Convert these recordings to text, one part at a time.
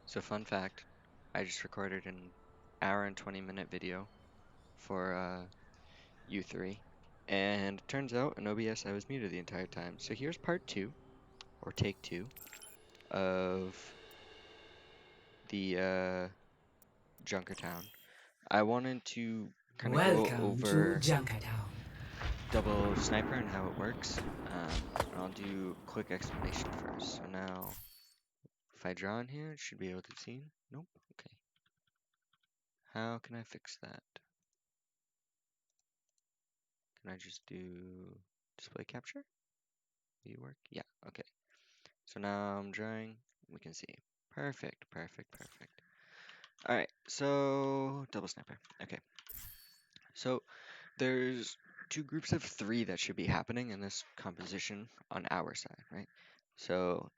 So fun fact, I just recorded an hour and 20-minute video for U3, and it turns out in OBS I was muted the entire time. So here's part two, or take two, of the Junkertown. I wanted to kind of go Welcome to over Junkertown. double sniper and how it works. And I'll do a quick explanation first. So now, if I draw in here, it should be able to see. Nope. Okay. How can I fix that? Can I just do display capture? Will you work? Yeah, okay. So now I'm drawing, we can see. Perfect, perfect, perfect. Alright, so double sniper. Okay. So there's two groups of three that should be happening in this composition on our side, right? So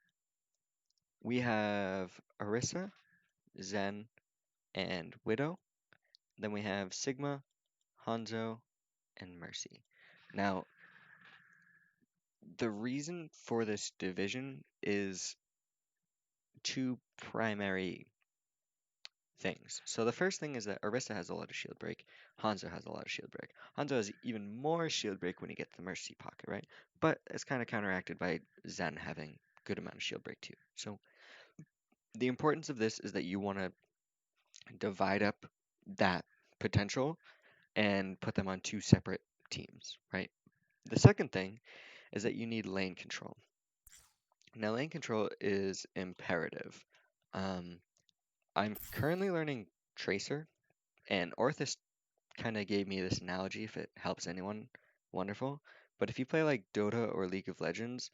we have Orisa, Zen, and Widow. Then we have Sigma, Hanzo, and Mercy. Now, the reason for this division is two primary things. So the first thing is that Orisa has a lot of shield break. Hanzo has a lot of shield break. Hanzo has even more shield break when he gets the Mercy pocket, right? But it's kind of counteracted by Zen having good amount of shield break too. So the importance of this is that you want to divide up that potential and put them on two separate teams, right? The second thing is that you need lane control. Now, lane control is imperative. Um, I'm currently learning Tracer, and Orthus kind of gave me this analogy. If it helps anyone, wonderful. But if you play like Dota or League of Legends,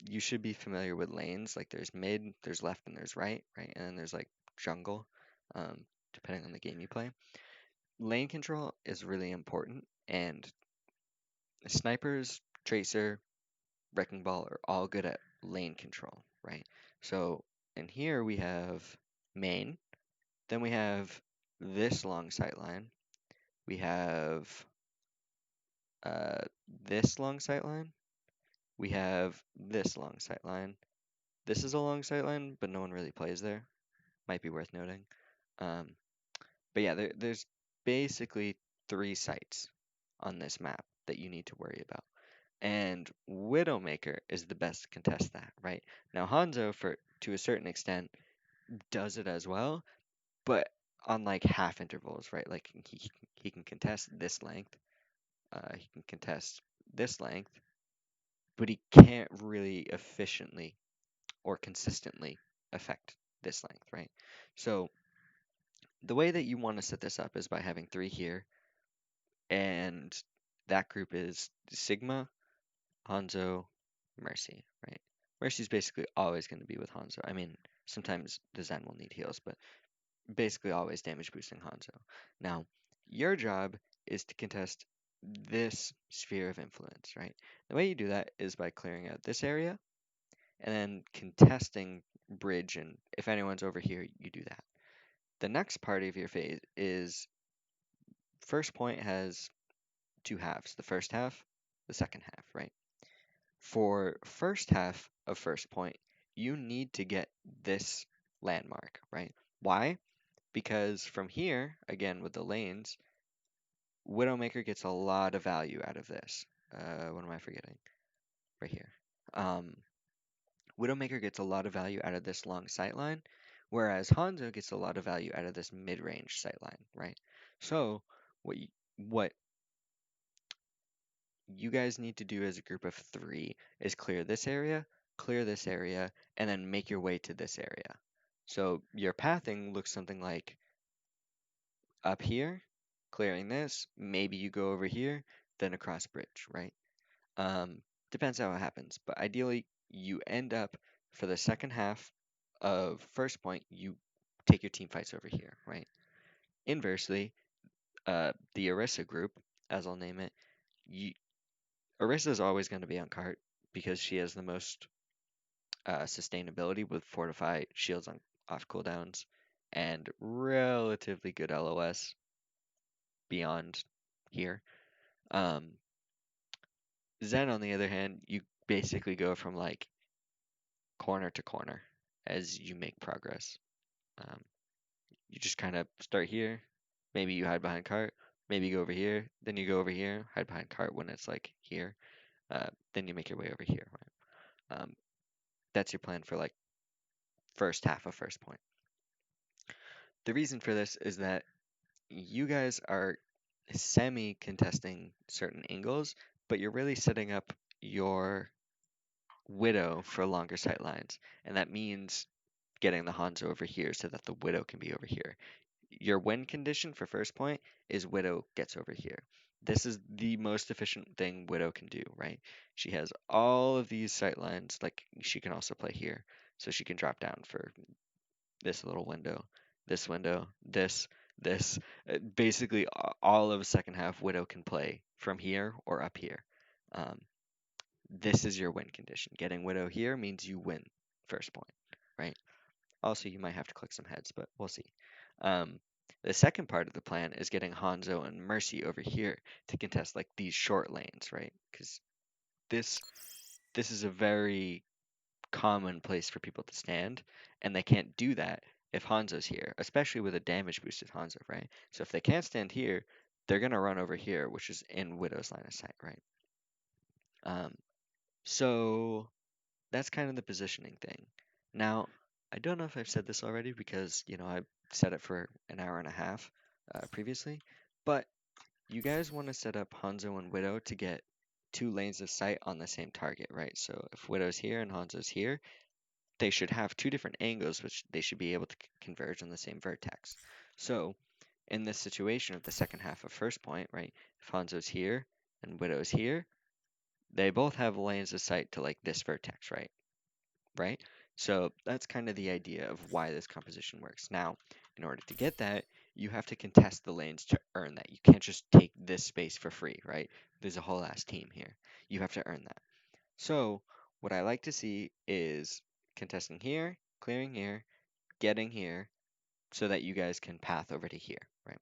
you should be familiar with lanes. Like there's mid, there's left, and there's right, right? And then there's like jungle, depending on the game you play. Lane control is really important, and snipers, Tracer, Wrecking Ball are all good at lane control, right? So in here we have main, then we have this long sight line, we have uh, this long sight line, we have this long sight line. This is a long sight line, but no one really plays there. Might be worth noting. Um, but yeah, there's basically three sites on this map that you need to worry about. And Widowmaker is the best to contest that, right? Now Hanzo, for to a certain extent, does it as well, but on like half intervals, right? Like he can contest this length, he can contest this length, but he can't really efficiently or consistently affect this length, right? So the way that you want to set this up is by having three here, and that group is Sigma, Hanzo, Mercy, right? Mercy's basically always going to be with Hanzo. I mean, sometimes the Zen will need heals, but basically always damage boosting Hanzo. Now, your job is to contest this sphere of influence, right? The way you do that is by clearing out this area and then contesting bridge, and if anyone's over here, you do that. The next part of your phase is first point has two halves, the first half, the second half, right? For first half of first point, you need to get this landmark, right? Why? Because from here, again with the lanes, Widowmaker gets a lot of value out of this. What am I forgetting? Right here. Um, Widowmaker gets a lot of value out of this long sightline, whereas Hanzo gets a lot of value out of this mid-range sightline, right? So what you guys need to do as a group of three is clear this area, and then make your way to this area. So your pathing looks something like up here, clearing this, maybe you go over here, then across bridge, right? Um, Depends how it happens, but ideally you end up for the second half of first point, you take your team fights over here, right? Inversely, the Orisa group, as I'll name it, you, Orisa is always going to be on cart because she has the most sustainability with fortify shields on off cooldowns and relatively good LOS beyond here. Um, Zen, on the other hand, you basically go from like corner to corner as you make progress. Um, you just kind of start here. Maybe you hide behind cart. Maybe you go over here. Then you go over here, hide behind cart when it's like here. Then you make your way over here. Right? That's your plan for like first half of first point. The reason for this is that you guys are semi contesting certain angles, but you're really setting up your widow for longer sight lines. And that means getting the Hanzo over here so that the widow can be over here. Your win condition for first point is widow gets over here. This is the most efficient thing widow can do, right? She has all of these sight lines, like she can also play here. So she can drop down for this little window, this. Basically, all of second half widow can play from here or up here. Um, this is your win condition. Getting widow here means you win first point, right? Also, you might have to click some heads, but we'll see. Um, the second part of the plan is getting Hanzo and Mercy over here to contest like these short lanes, right? Because this this is a very common place for people to stand, and they can't do that if Hanzo's here, especially with a damage boosted Hanzo, right? So if they can't stand here, they're gonna run over here, which is in Widow's line of sight, right? Um, so that's kind of the positioning thing. Now, I don't know if I've said this already because, I said it for an hour and a half previously, but you guys want to set up Hanzo and Widow to get two lanes of sight on the same target, right? So if Widow's here and Hanzo's here, they should have two different angles, which they should be able to converge on the same vertex. So in this situation of the second half of first point, right, if Hanzo's here and Widow's here, they both have lanes of sight to like this vertex, right? Right? So that's kind of the idea of why this composition works. Now, in order to get that, you have to contest the lanes to earn that. You can't just take this space for free, right? There's a whole ass team here. You have to earn that. So, what I like to see is contesting here, clearing here, getting here, so that you guys can path over to here, right?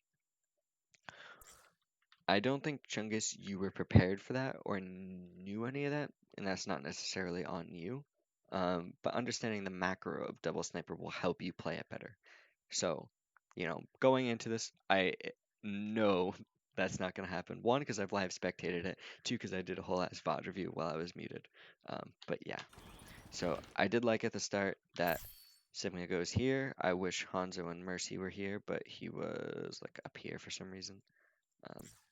I don't think, Chungus, you were prepared for that or knew any of that, and that's not necessarily on you. But understanding the macro of double sniper will help you play it better. So, going into this, I know that's not going to happen. One, because I've live spectated it. Two, because I did a whole ass VOD review while I was muted. But yeah, so I did like at the start that Sigma goes here. I wish Hanzo and Mercy were here, but he was like up here for some reason.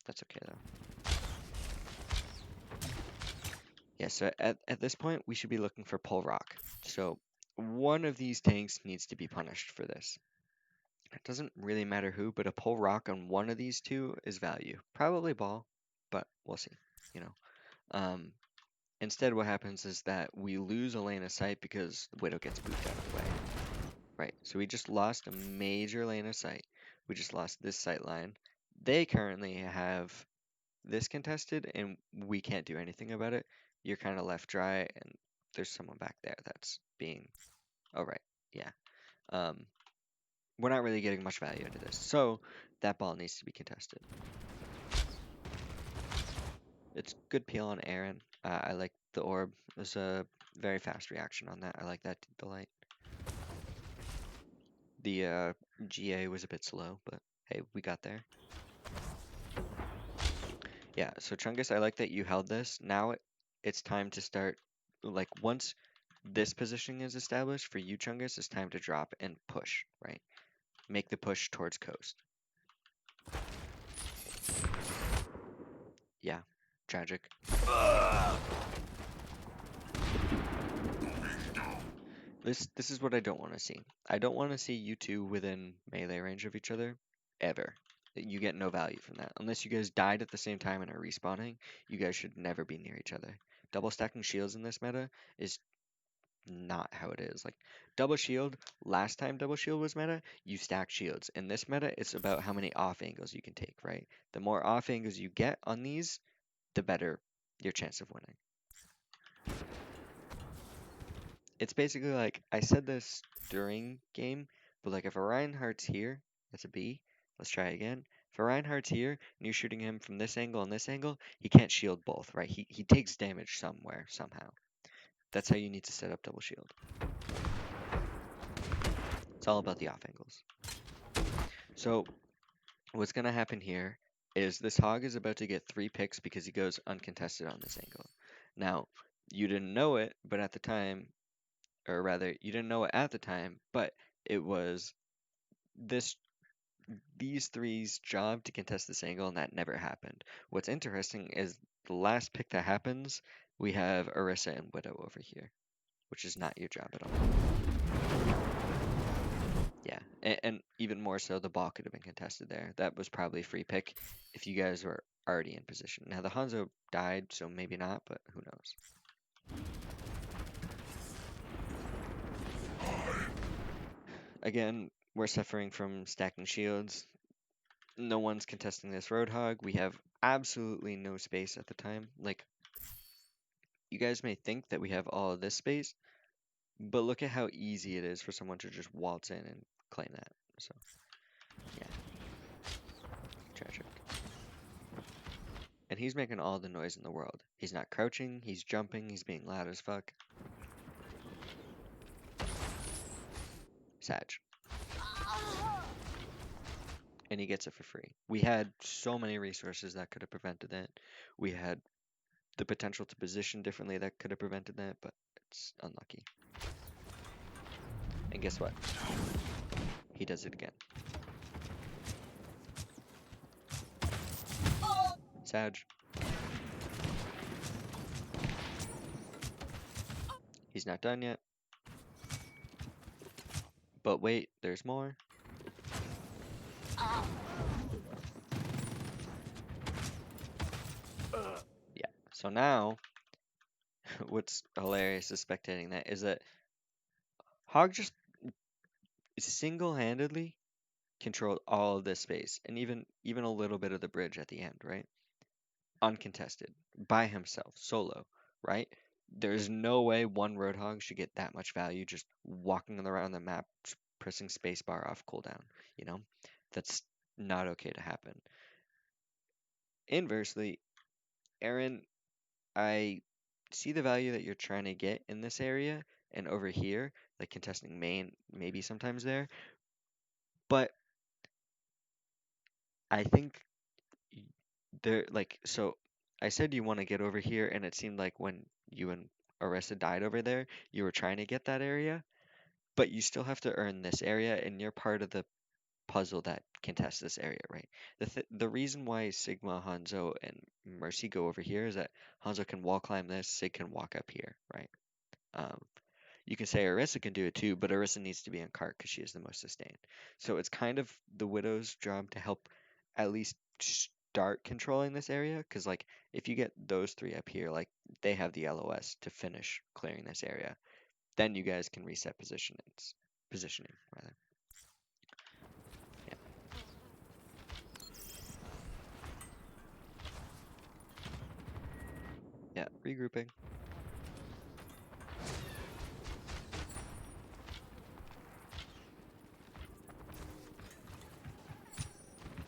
That's okay though. Yeah, so at this point, we should be looking for pull rock. So one of these tanks needs to be punished for this. It doesn't really matter who, but a pull rock on one of these two is value. Probably ball, but we'll see, you know. Um, Instead, what happens is that we lose a lane of sight because the Widow gets booped out of the way. Right, so we just lost a major lane of sight. We just lost this sight line. They currently have this contested, and we can't do anything about it. You're kind of left dry, and there's someone back there that's being. Oh, right, yeah. Um, we're not really getting much value into this, so that ball needs to be contested. It's good peel on Aren. I like the orb. There's a very fast reaction on that. I like that delight. The GA was a bit slow, but hey, we got there. Yeah, so Chungus, I like that you held this. Now it's time to start, like, once this positioning is established for you, Chungus, it's time to drop and push, right? Make the push towards coast. Yeah, tragic. This is what I don't want to see. I don't want to see you two within melee range of each other, ever. You get no value from that. Unless you guys died at the same time and are respawning, you guys should never be near each other. Double stacking shields in this meta is not how it is. Like double shield, last time double shield was meta, you stack shields. In this meta, it's about how many off angles you can take, right? The more off angles you get on these, the better your chance of winning. It's basically like I said this during game, but like if a Reinhardt's here, that's a B. Let's try again. If a Reinhardt's here and you're shooting him from this angle and this angle, he can't shield both, right? He takes damage somewhere, somehow. That's how you need to set up double shield. It's all about the off angles. So what's going to happen here is this hog is about to get 3 picks because he goes uncontested on this angle. Now, you didn't know it, but at the time, or rather, you didn't know it at the time, but it was these three's job to contest this angle, and that never happened. What's interesting is the last pick that happens, we have Orisa and Widow over here, which is not your job at all. Yeah, and even more so, the ball could have been contested there. That was probably a free pick if you guys were already in position. Now the Hanzo died, so maybe not, but who knows. Again, we're suffering from stacking shields. No one's contesting this Roadhog. We have absolutely no space at the time. Like, you guys may think that we have all of this space, but look at how easy it is for someone to just waltz in and claim that. So, yeah. Tragic. And he's making all the noise in the world. He's not crouching, he's jumping, he's being loud as fuck. Sag. And he gets it for free. We had so many resources that could have prevented that. We had the potential to position differently that could have prevented that, but it's unlucky. And guess what? He does it again. Sag. He's not done yet. But wait, there's more. Yeah, so now, what's hilarious is spectating that is that Hog just single-handedly controlled all of this space and even a little bit of the bridge at the end, right? Uncontested, by himself, solo, right? There's no way one Roadhog should get that much value just walking around the map, pressing spacebar off cooldown, you know? That's not okay to happen. Inversely, Aren, I see the value that you're trying to get in this area and over here, like contesting main, maybe sometimes there, but I think there, like, so I said you want to get over here, and it seemed like when you and Orisa died over there, you were trying to get that area, but you still have to earn this area, and you're part of the puzzle that contests this area, right? The reason why Sigma, Hanzo, and Mercy go over here is that Hanzo can wall climb this, Sig can walk up here, right? Um, you can say Orisa can do it too, but Orisa needs to be on cart because she is the most sustained. So it's kind of the Widow's job to help at least start controlling this area, because like if you get those three up here, like they have the LOS to finish clearing this area, then you guys can reset positioning rather. Yeah. Yeah, regrouping.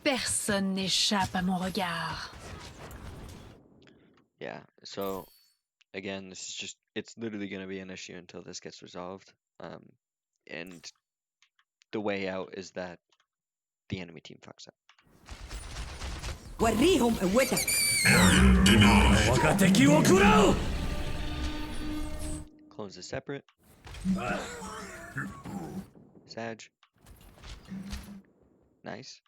Personne n'échappe à mon regard. Yeah, so again, this is just, it's literally going to be an issue until this gets resolved. And the way out is that the enemy team fucks up. وريهم قوتك. Clones is separate. Sag. Nice.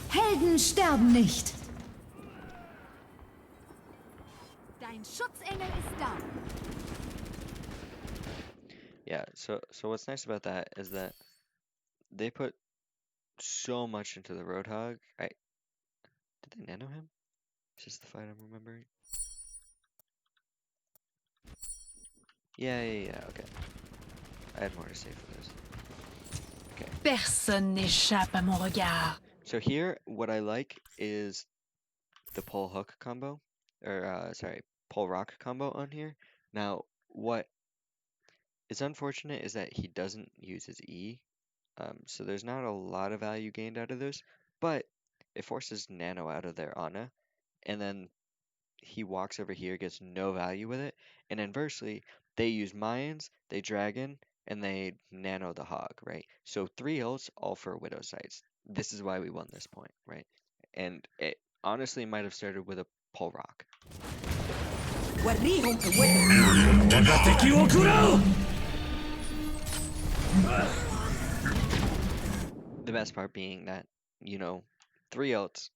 Helden sterben nicht. Dein Schutzengel ist da. Yeah, so what's nice about that is that they put so much into the Roadhog. Did they nano him? Is this the fight I'm remembering? Yeah, okay. I had more to say for this. Okay. Personne n'échappe à mon regard. So here, what I like is the pole hook combo, or sorry, pole rock combo on here. Now, what is unfortunate is that he doesn't use his E, so there's not a lot of value gained out of this, but it forces Nano out of their Ana, and then he walks over here, gets no value with it, and inversely, they use Mayans, they dragon, and they nano the hog, right? So 3 ults, all for Widow sites. This is why we won this point, right? And it honestly might have started with a pole rock. وريهم قوتك. The best part being that, 3 ults,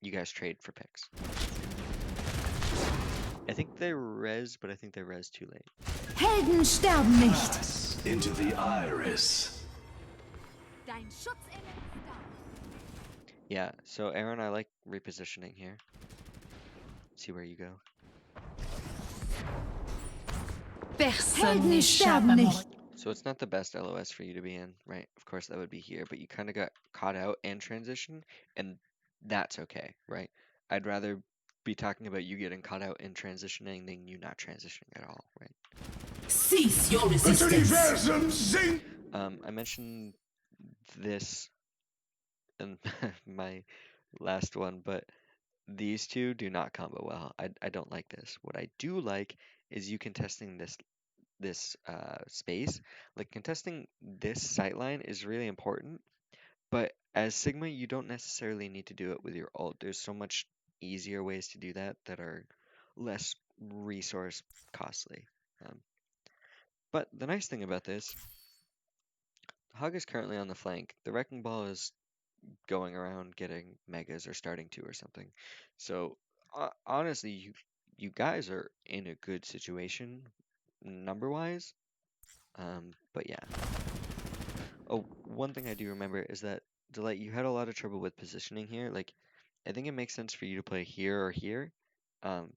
you guys trade for picks. I think they res, but I think they res too late. Helden sterben nicht. Into the iris. Dein Schutzengel ist da. Yeah, so Aaron, I like repositioning here. See where you go. Personne Helden n'échappe à sterben mon nicht. So it's not the best LOS for you to be in, right? Of course, that would be here, but you kind of got caught out and transition, and that's okay, right? I'd rather be talking about you getting caught out and transitioning than you not transitioning at all, right? Cease your Das resistance. Universum sinkt. I mentioned this in my last one, but these two do not combo well. I don't like this. What I do like is you contesting this space. Like contesting this sightline is really important, but as Sigma, you don't necessarily need to do it with your ult. There's so much easier ways to do that that are less resource costly. Um, but the nice thing about this, Hog is currently on the flank. The Wrecking Ball is going around getting megas or starting to or something. So honestly, you guys are in a good situation number wise. But yeah. Oh, one thing I do remember is that Delight, you had a lot of trouble with positioning here. Like, I think it makes sense for you to play here or here. Um,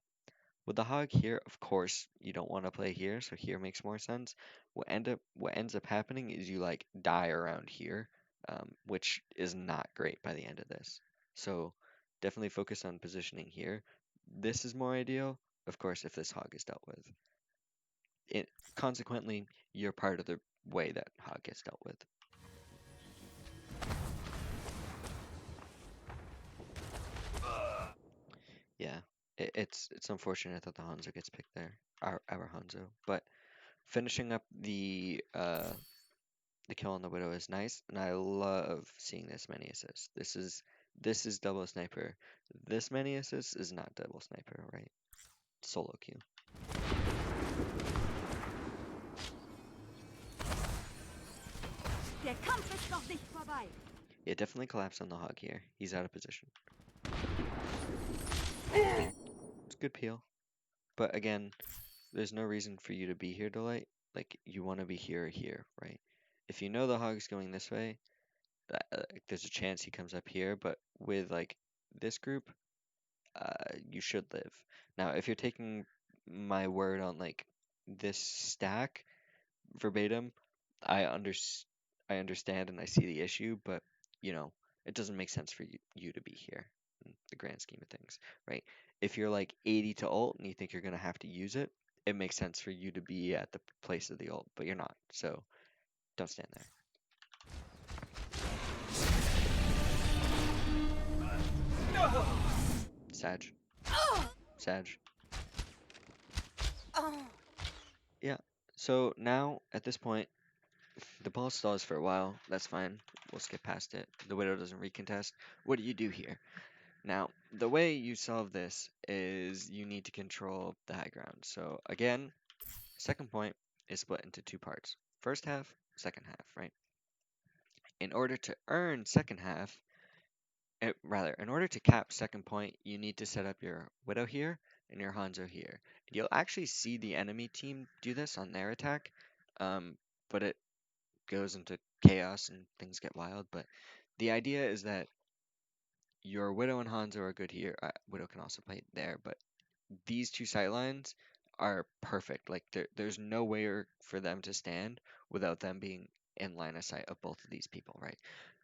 with the hog here, of course, you don't want to play here, so here makes more sense. What ends up happening is you like die around here, which is not great by the end of this. So definitely focus on positioning here. This is more ideal, of course, if this hog is dealt with. Consequently, you're part of the way that hog gets dealt with. Yeah, it's unfortunate that the Hanzo gets picked there, our Hanzo. But finishing up the kill on the Widow is nice, and I love seeing this many assists. This is double sniper. This many assists is not double sniper, right? Solo queue. Der Kampf ist noch nicht vorbei. Yeah, definitely collapse on the hog here. He's out of position. It's good peel, but again, there's no reason for you to be here, Delight. Like you want to be here or here, right? If you know the hog's going this way, there's a chance he comes up here, but with like this group, you should live. Now, if you're taking my word on like this stack verbatim, I under I understand and I see the issue, but it doesn't make sense for you to be here in the grand scheme of things, right? If you're like 80 to ult and you think you're gonna have to use it, it makes sense for you to be at the place of the ult, but you're not, so don't stand there. Sag. Sag. Yeah. So now at this point, the ball stalls for a while. That's fine. We'll skip past it. The Widow doesn't recontest. What do you do here? Now, the way you solve this is you need to control the high ground. So again, second point is split into 2 parts. First half, second half, right? In order to earn second half, in order to cap second point, you need to set up your Widow here and your Hanzo here. You'll actually see the enemy team do this on their attack, but it goes into chaos and things get wild. But the idea is that your Widow and Hanzo are good here. Widow can also play there, but these two sightlines are perfect. Like there's nowhere for them to stand without them being in line of sight of both of these people, right?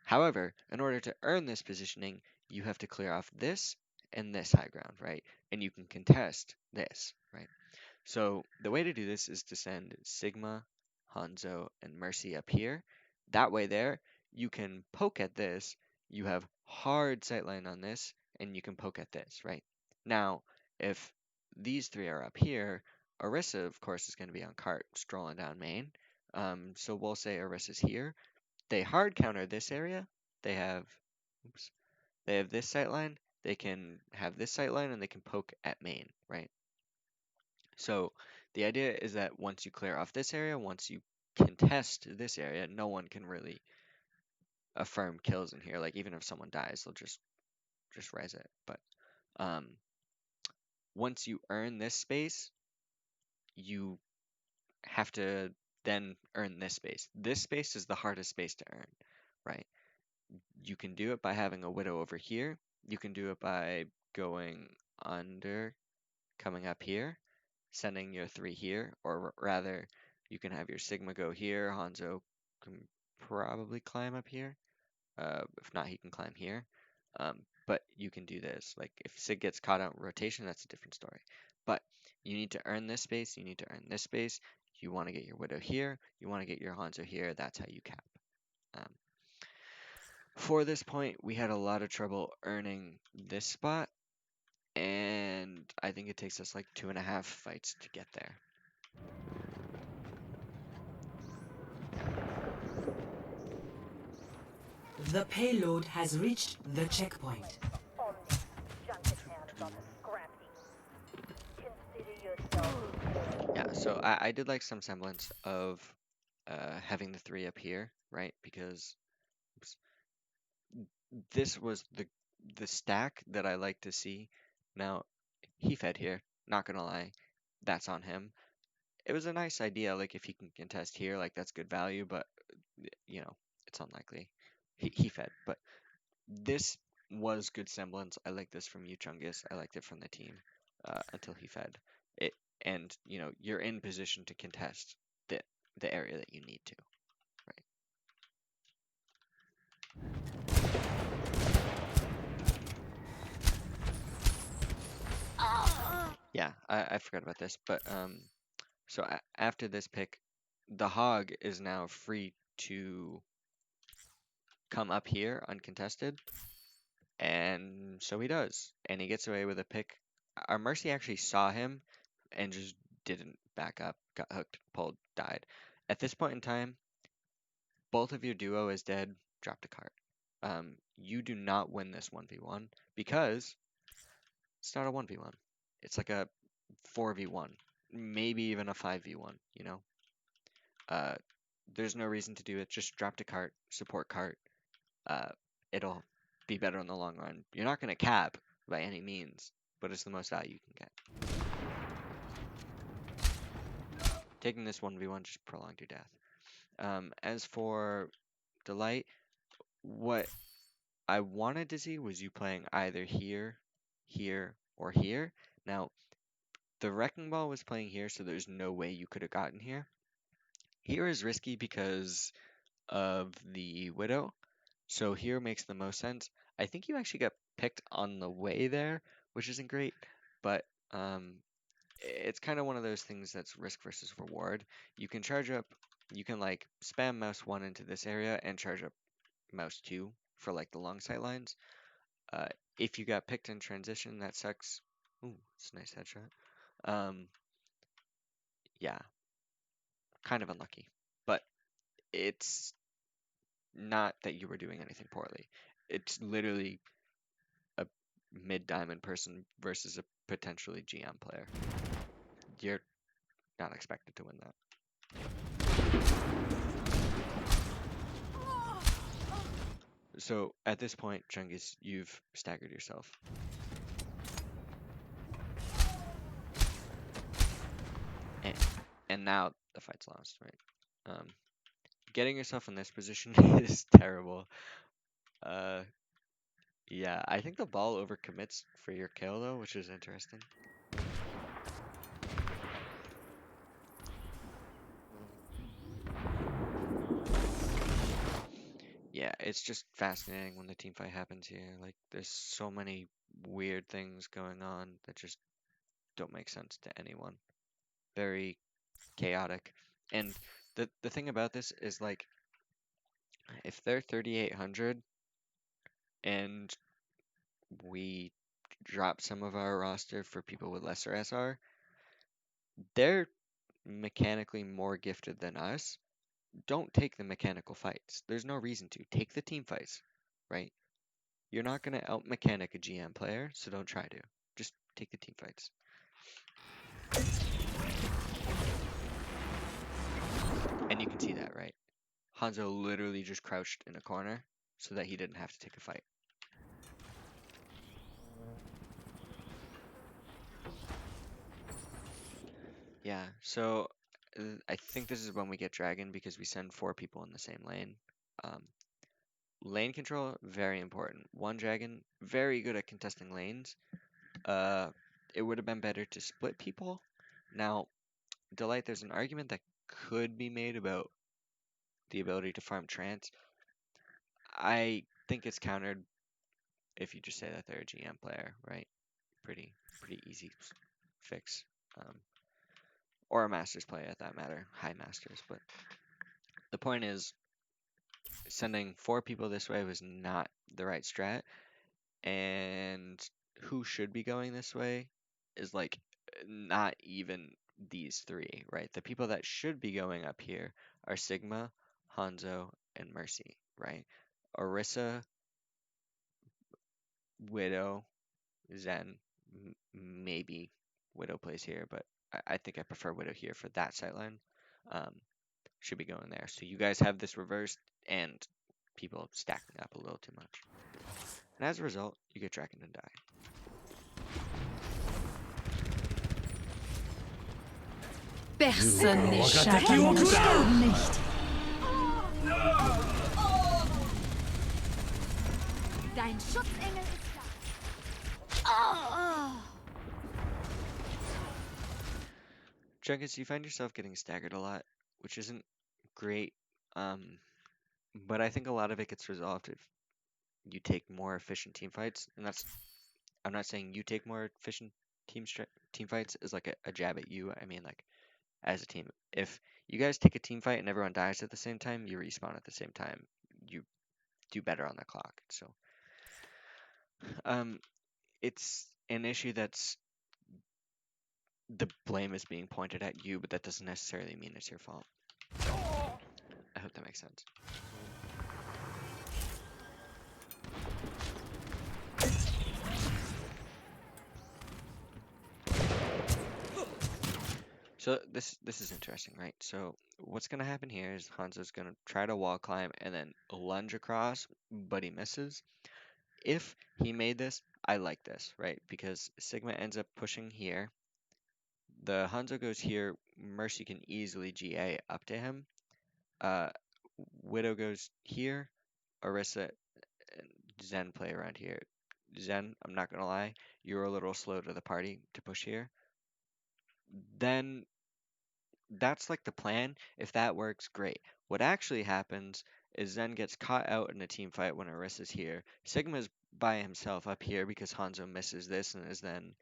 However, in order to earn this positioning, you have to clear off this and this high ground, right? And you can contest this, right? So the way to do this is to send Sigma, Hanzo, and Mercy up here. That way there, you can poke at this, you have hard sightline on this, and you can poke at this, right? Now, if these three are up here, Orisa, of course, is going to be on cart, strolling down main. So we'll say Orissa's here. They hard counter this area. They have, oops, they have this sight line. They can have this sight line, and they can poke at main, right? So the idea is that once you clear off this area, once you contest this area, no one can really affirm kills in here. Like even if someone dies, they'll just res it. But um, once you earn this space, you have to then earn this space. This space is the hardest space to earn, right? You can do it by having a widow over here. You can do it by going under, coming up here, sending your 3 here, or rather, you can have your Sigma go here. Hanzo can probably climb up here. If not, he can climb here. But you can do this. Like if Sig gets caught out in rotation, that's a different story. But you need to earn this space. You need to earn this space. You want to get your Widow here. You want to get your Hanzo here. That's how you cap. Um, for this point, we had a lot of trouble earning this spot, and I think it takes us like 2.5 fights to get there. The payload has reached the checkpoint. Yeah, so I did like some semblance of having the 3 up here, right? Because oops, this was the stack that I like to see. Now, he fed here, not gonna lie, that's on him. It was a nice idea, like if he can contest here, like that's good value, but you know, it's unlikely. He fed, but this was good semblance. I like this from you, Chungus. I liked it from the team until he fed it, and you know, you're in position to contest the area that you need to, right? Yeah, I forgot about this, but so after this pick, the hog is now free to come up here uncontested, and so he does, and he gets away with a pick. Our Mercy actually saw him and just didn't back up, got hooked, pulled, died. At this point in time, both of your duo is dead, dropped a cart. You do not win this 1v1 because it's not a 1v1. It's like a 4v1, maybe even a 5v1, you know? Uh, there's no reason to do it. Just drop the cart, support cart. Uh, it'll be better in the long run. You're not going to cap by any means, but it's the most value you can get. Taking this 1v1 just prolonged your death. As for Delight, what I wanted to see was you playing either here, here, or here. Now, the Wrecking Ball was playing here, so there's no way you could have gotten here. Here is risky because of the Widow, so here makes the most sense. I think you actually got picked on the way there, which isn't great, but it's kind of one of those things that's risk versus reward. You can charge up, you can like spam mouse 1 into this area and charge up mouse 2 for like the long sight lines. Uh, if you got picked in transition, that sucks. Ooh, it's a nice headshot. Yeah, kind of unlucky, but it's not that you were doing anything poorly. It's literally a mid diamond person versus a potentially GM player. You're not expected to win that. So at this point, Chungus, you've staggered yourself. And, and now the fight's lost, right? Getting yourself in this position is terrible. Uh, yeah, I think the ball overcommits for your kill though, which is interesting. Yeah, it's just fascinating when the team fight happens here. Like, there's so many weird things going on that just don't make sense to anyone. Very chaotic. And the thing about this is like, if they're 3,800 and we drop some of our roster for people with lesser SR, they're mechanically more gifted than us, don't take the mechanical fights. There's no reason to. Take the team fights, right? You're not going to out-mechanic a GM player, so don't try to. Just take the team fights. And you can see that, right? Hanzo literally just crouched in a corner so that he didn't have to take a fight. Yeah, so I think this is when we get Dragon because we send 4 people in the same lane. Um, lane control, very important. 1 Dragon, very good at contesting lanes. It would have been better to split people. Now, Delight, there's an argument that could be made about the ability to farm trance. I think it's countered if you just say that they're a GM player, right? Pretty easy fix. Or a Masters play at that matter, high Masters. But the point is, sending 4 people this way was not the right strat, and who should be going this way is like not even these 3, right? The people that should be going up here are Sigma, Hanzo, and Mercy, right? Orisa, Widow, Zen, maybe Widow plays here, but I think I prefer Widow here for that sightline. Should be going there. So you guys have this reversed and people stacking up a little too much. And as a result, you get Dragon and die. Personne n'échappe à mon regard. Nicht. Dein Schutzengel ist da. Chungus, you find yourself getting staggered a lot, which isn't great. But I think a lot of it gets resolved if you take more efficient team fights. And I'm not saying you take more efficient team fights as like a jab at you. I mean like as a team. If you guys take a team fight and everyone dies at the same time, you respawn at the same time. You do better on the clock. So it's an issue that's the blame is being pointed at you, but that doesn't necessarily mean it's your fault. I hope that makes sense. So this is interesting, right? So what's gonna happen here is Hanzo's gonna try to wall climb and then lunge across, but he misses. If he made this, I like this, right? Because Sigma ends up pushing here. The Hanzo goes here. Mercy can easily GA up to him. Widow goes here. Orisa and Zen play around here. Zen, I'm not gonna lie, you're a little slow to the party to push here. Then that's like the plan. If that works, great. What actually happens is Zen gets caught out in a team fight when Orisa's here. Sigma's by himself up here because Hanzo misses this and is then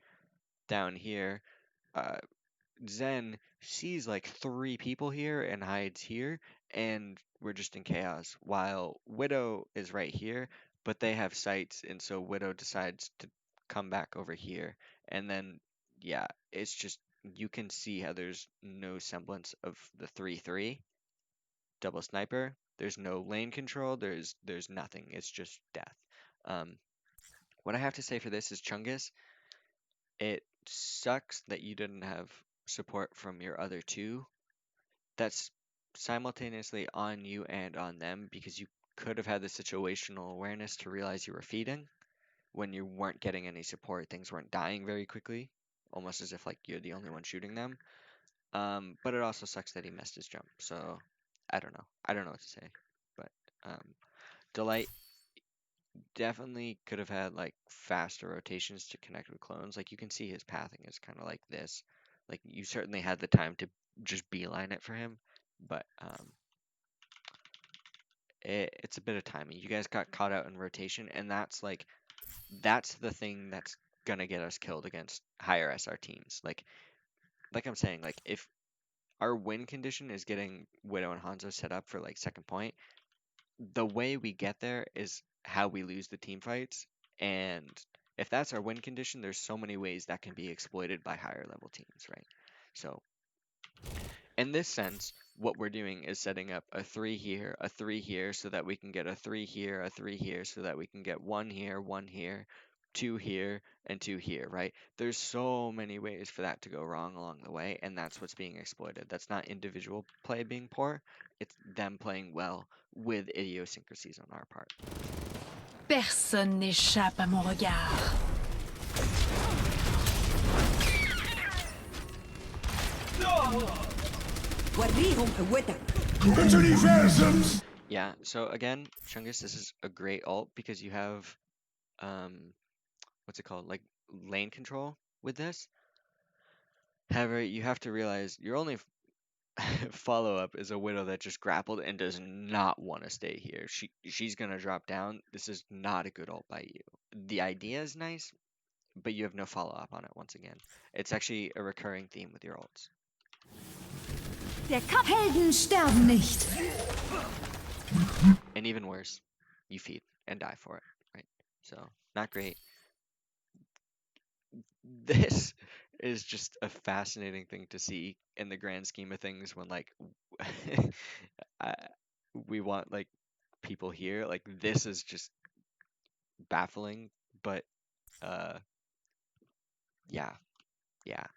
down here. Uh, Zen sees like 3 people here and hides here, and we're just in chaos. While Widow is right here, but they have sights, and so Widow decides to come back over here. And then, yeah, it's just you can see how there's no semblance of the 3-3 double sniper. There's no lane control. There's nothing. It's just death. Um, what I have to say for this is Chungus. It sucks that you didn't have support from your other 2. That's simultaneously on you and on them because you could have had the situational awareness to realize you were feeding when you weren't getting any support. Things weren't dying very quickly, almost as if like you're the only one shooting them. But it also sucks that he missed his jump. So I don't know. I don't know what to say. But Delight definitely could have had like faster rotations to connect with clones. Like you can see his pathing is kind of like this. Like you certainly had the time to just beeline it for him, but it's a bit of timing. You guys got caught out in rotation, and that's the thing that's gonna get us killed against higher SR teams. Like I'm saying, like if our win condition is getting Widow and Hanzo set up for like second point, the way we get there is how we lose the team fights. And if that's our win condition, there's so many ways that can be exploited by higher level teams, right? So in this sense, what we're doing is setting up a 3 here, a 3 here, so that we can get a 3 here, a 3 here, so that we can get 1 here, 2 here, and 2 here, right? There's so many ways for that to go wrong along the way, and that's what's being exploited. That's not individual play being poor, it's them playing well with idiosyncrasies on our part. Personne n'échappe à mon regard. Yeah, so again, Chungus, this is a great ult because you have, what's it called? Like lane control with this. However, you have to realize your only follow-up is a Widow that just grappled and does not want to stay here. She's gonna drop down. This is not a good ult by you. The idea is nice, but you have no follow-up on it once again. It's actually a recurring theme with your ults. Der Kampf. Helden sterben nicht. And even worse, you feed and die for it, right? So, not great. This is just a fascinating thing to see in the grand scheme of things when like I, we want like people here. Like this is just baffling, but yeah, yeah.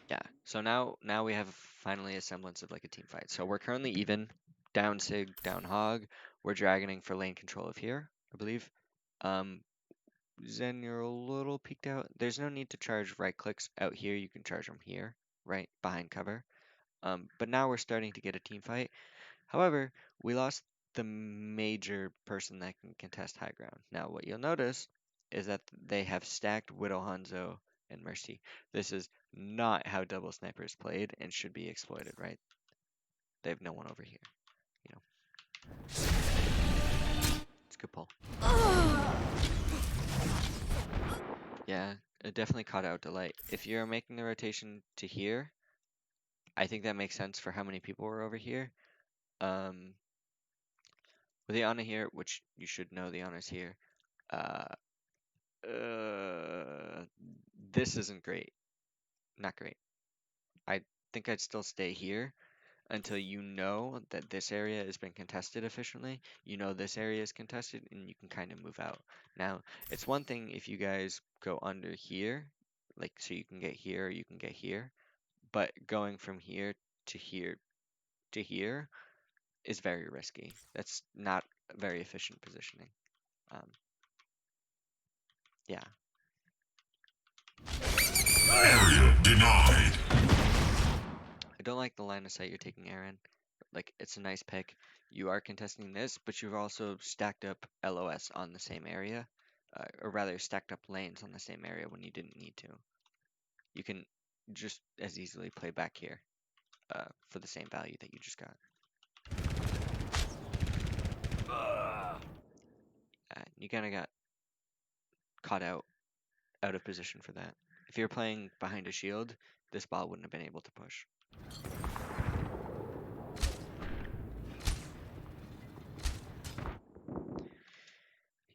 Yeah, so now we have finally a semblance of like a team fight. So we're currently even, down Sig, down Hog. We're dragoning for lane control of here, I believe. Zen, you're a little peeked out. There's no need to charge right clicks out here. You can charge them here, right behind cover. But now we're starting to get a team fight. However, we lost the major person that can contest high ground. Now, what you'll notice is that they have stacked Widow Hanzo and Mercy. This is not how double sniper is played and should be exploited, right? They have no one over here, you know. It's a good pull. Yeah, it definitely caught out Delight. If you're making the rotation to here, I think that makes sense for how many people were over here. With the Ana here, which you should know the Ana's here, uh, this isn't great. Not great. I think I'd still stay here until you know that this area has been contested efficiently. You know this area is contested, and you can kind of move out. Now, it's one thing if you guys go under here, like so you can get here, or you can get here, but going from here to here to here is very risky. That's not very efficient positioning. Um, yeah. Area denied. I don't like the line of sight you're taking, Aaron. Like, it's a nice pick. You are contesting this, but you've also stacked up LOS on the same area, or rather, stacked up lanes on the same area when you didn't need to. You can just as easily play back here for the same value that you just got. You kind of got caught out of position for that. If you're playing behind a shield, this ball wouldn't have been able to push.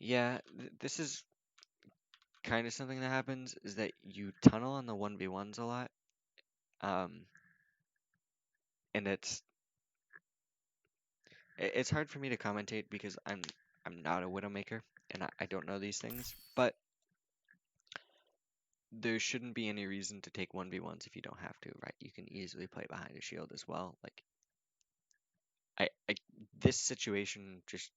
Yeah, this is kind of something that happens, is that you tunnel on the 1v1s a lot. And it's hard for me to commentate because I'm not a Widowmaker and I don't know these things, but there shouldn't be any reason to take 1v1s if you don't have to, right? You can easily play behind a shield as well. Like this situation just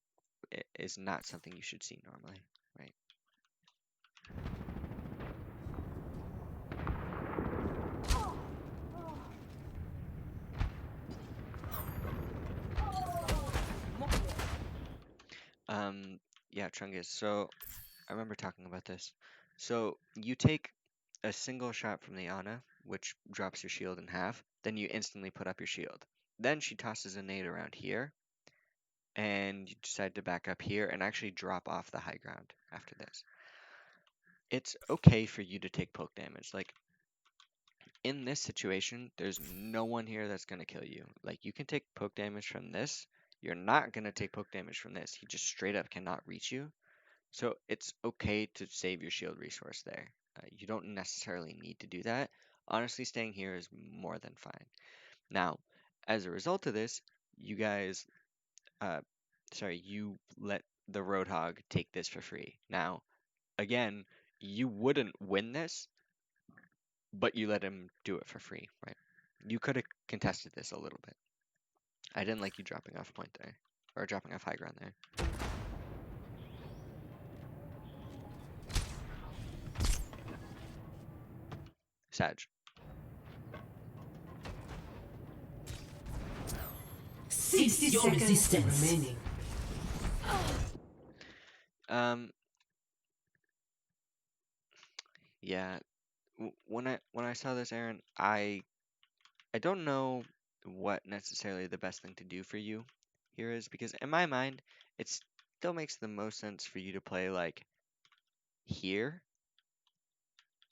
is not something you should see normally, right? Yeah, Chungus. So I remember talking about this. So you take a single shot from the Ana, which drops your shield in half, then you instantly put up your shield. Then she tosses a nade around here, and you decide to back up here and actually drop off the high ground after this. It's okay for you to take poke damage. Like, in this situation, there's no one here that's going to kill you. Like, you can take poke damage from this. You're not going to take poke damage from this. He just straight up cannot reach you. So it's okay to save your shield resource there. You don't necessarily need to do that. Honestly, staying here is more than fine. Now, as a result of this, you guys, uh, you let the Roadhog take this for free. Now, again, you wouldn't win this, but you let him do it for free, right? You could have contested this a little bit. I didn't like you dropping off point there, or dropping off high ground there. Sag. Cease your resistance remaining. Um, yeah. When I saw this, Aaron, I don't know what necessarily the best thing to do for you here is because in my mind, it still makes the most sense for you to play like here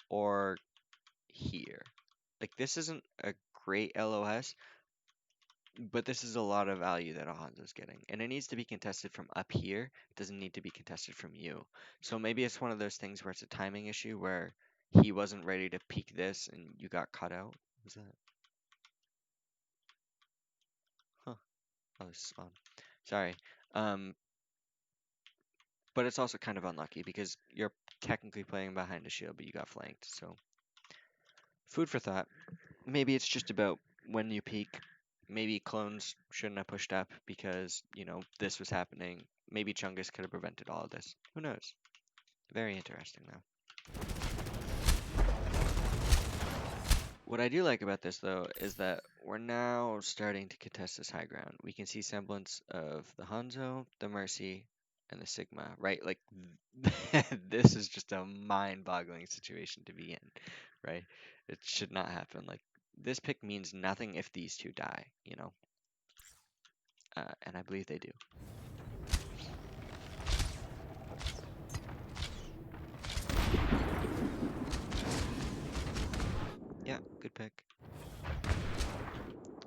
or here. Like this isn't a great LOS, but this is a lot of value that Alonso's getting, and it needs to be contested from up here. It doesn't need to be contested from you. So maybe it's one of those things where it's a timing issue where he wasn't ready to peek this and you got caught out. What was that? Huh. Oh, this is spawn. Sorry. Um, but it's also kind of unlucky because you're technically playing behind a shield, but you got flanked. So food for thought. Maybe it's just about when you peek. Maybe clones shouldn't have pushed up because, this was happening. Maybe Chungus could have prevented all of this. Who knows? Very interesting, though. What I do like about this, though, is that we're now starting to contest this high ground. We can see semblance of the Hanzo, the Mercy, and the Sigma, right? Like, this is just a mind-boggling situation to be in, right? It should not happen. Like, this pick means nothing if these two die, and I believe they do. Yeah, good pick.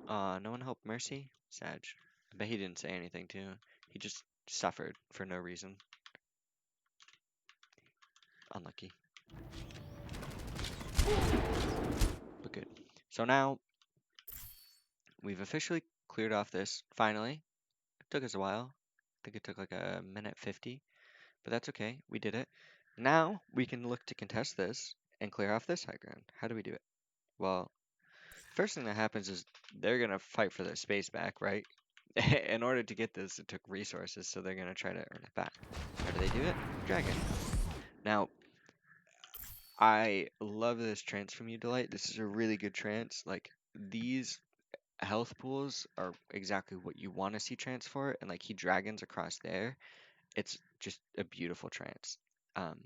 No one helped Mercy? Sag. I bet he didn't say anything too. He just suffered for no reason. Unlucky. But good. So now, we've officially cleared off this, finally. It took us a while. I think it took like a minute 50, but that's okay. We did it. Now, we can look to contest this and clear off this high ground. How do we do it? Well, first thing that happens is they're going to fight for their space back, right? In order to get this, it took resources, so they're going to try to earn it back. How do they do it? Dragon. Now, I love this trance from you, Delight. This is a really good trance. Like, these health pools are exactly what you want to see trance for, and like he dragons across there. It's just a beautiful trance. Um,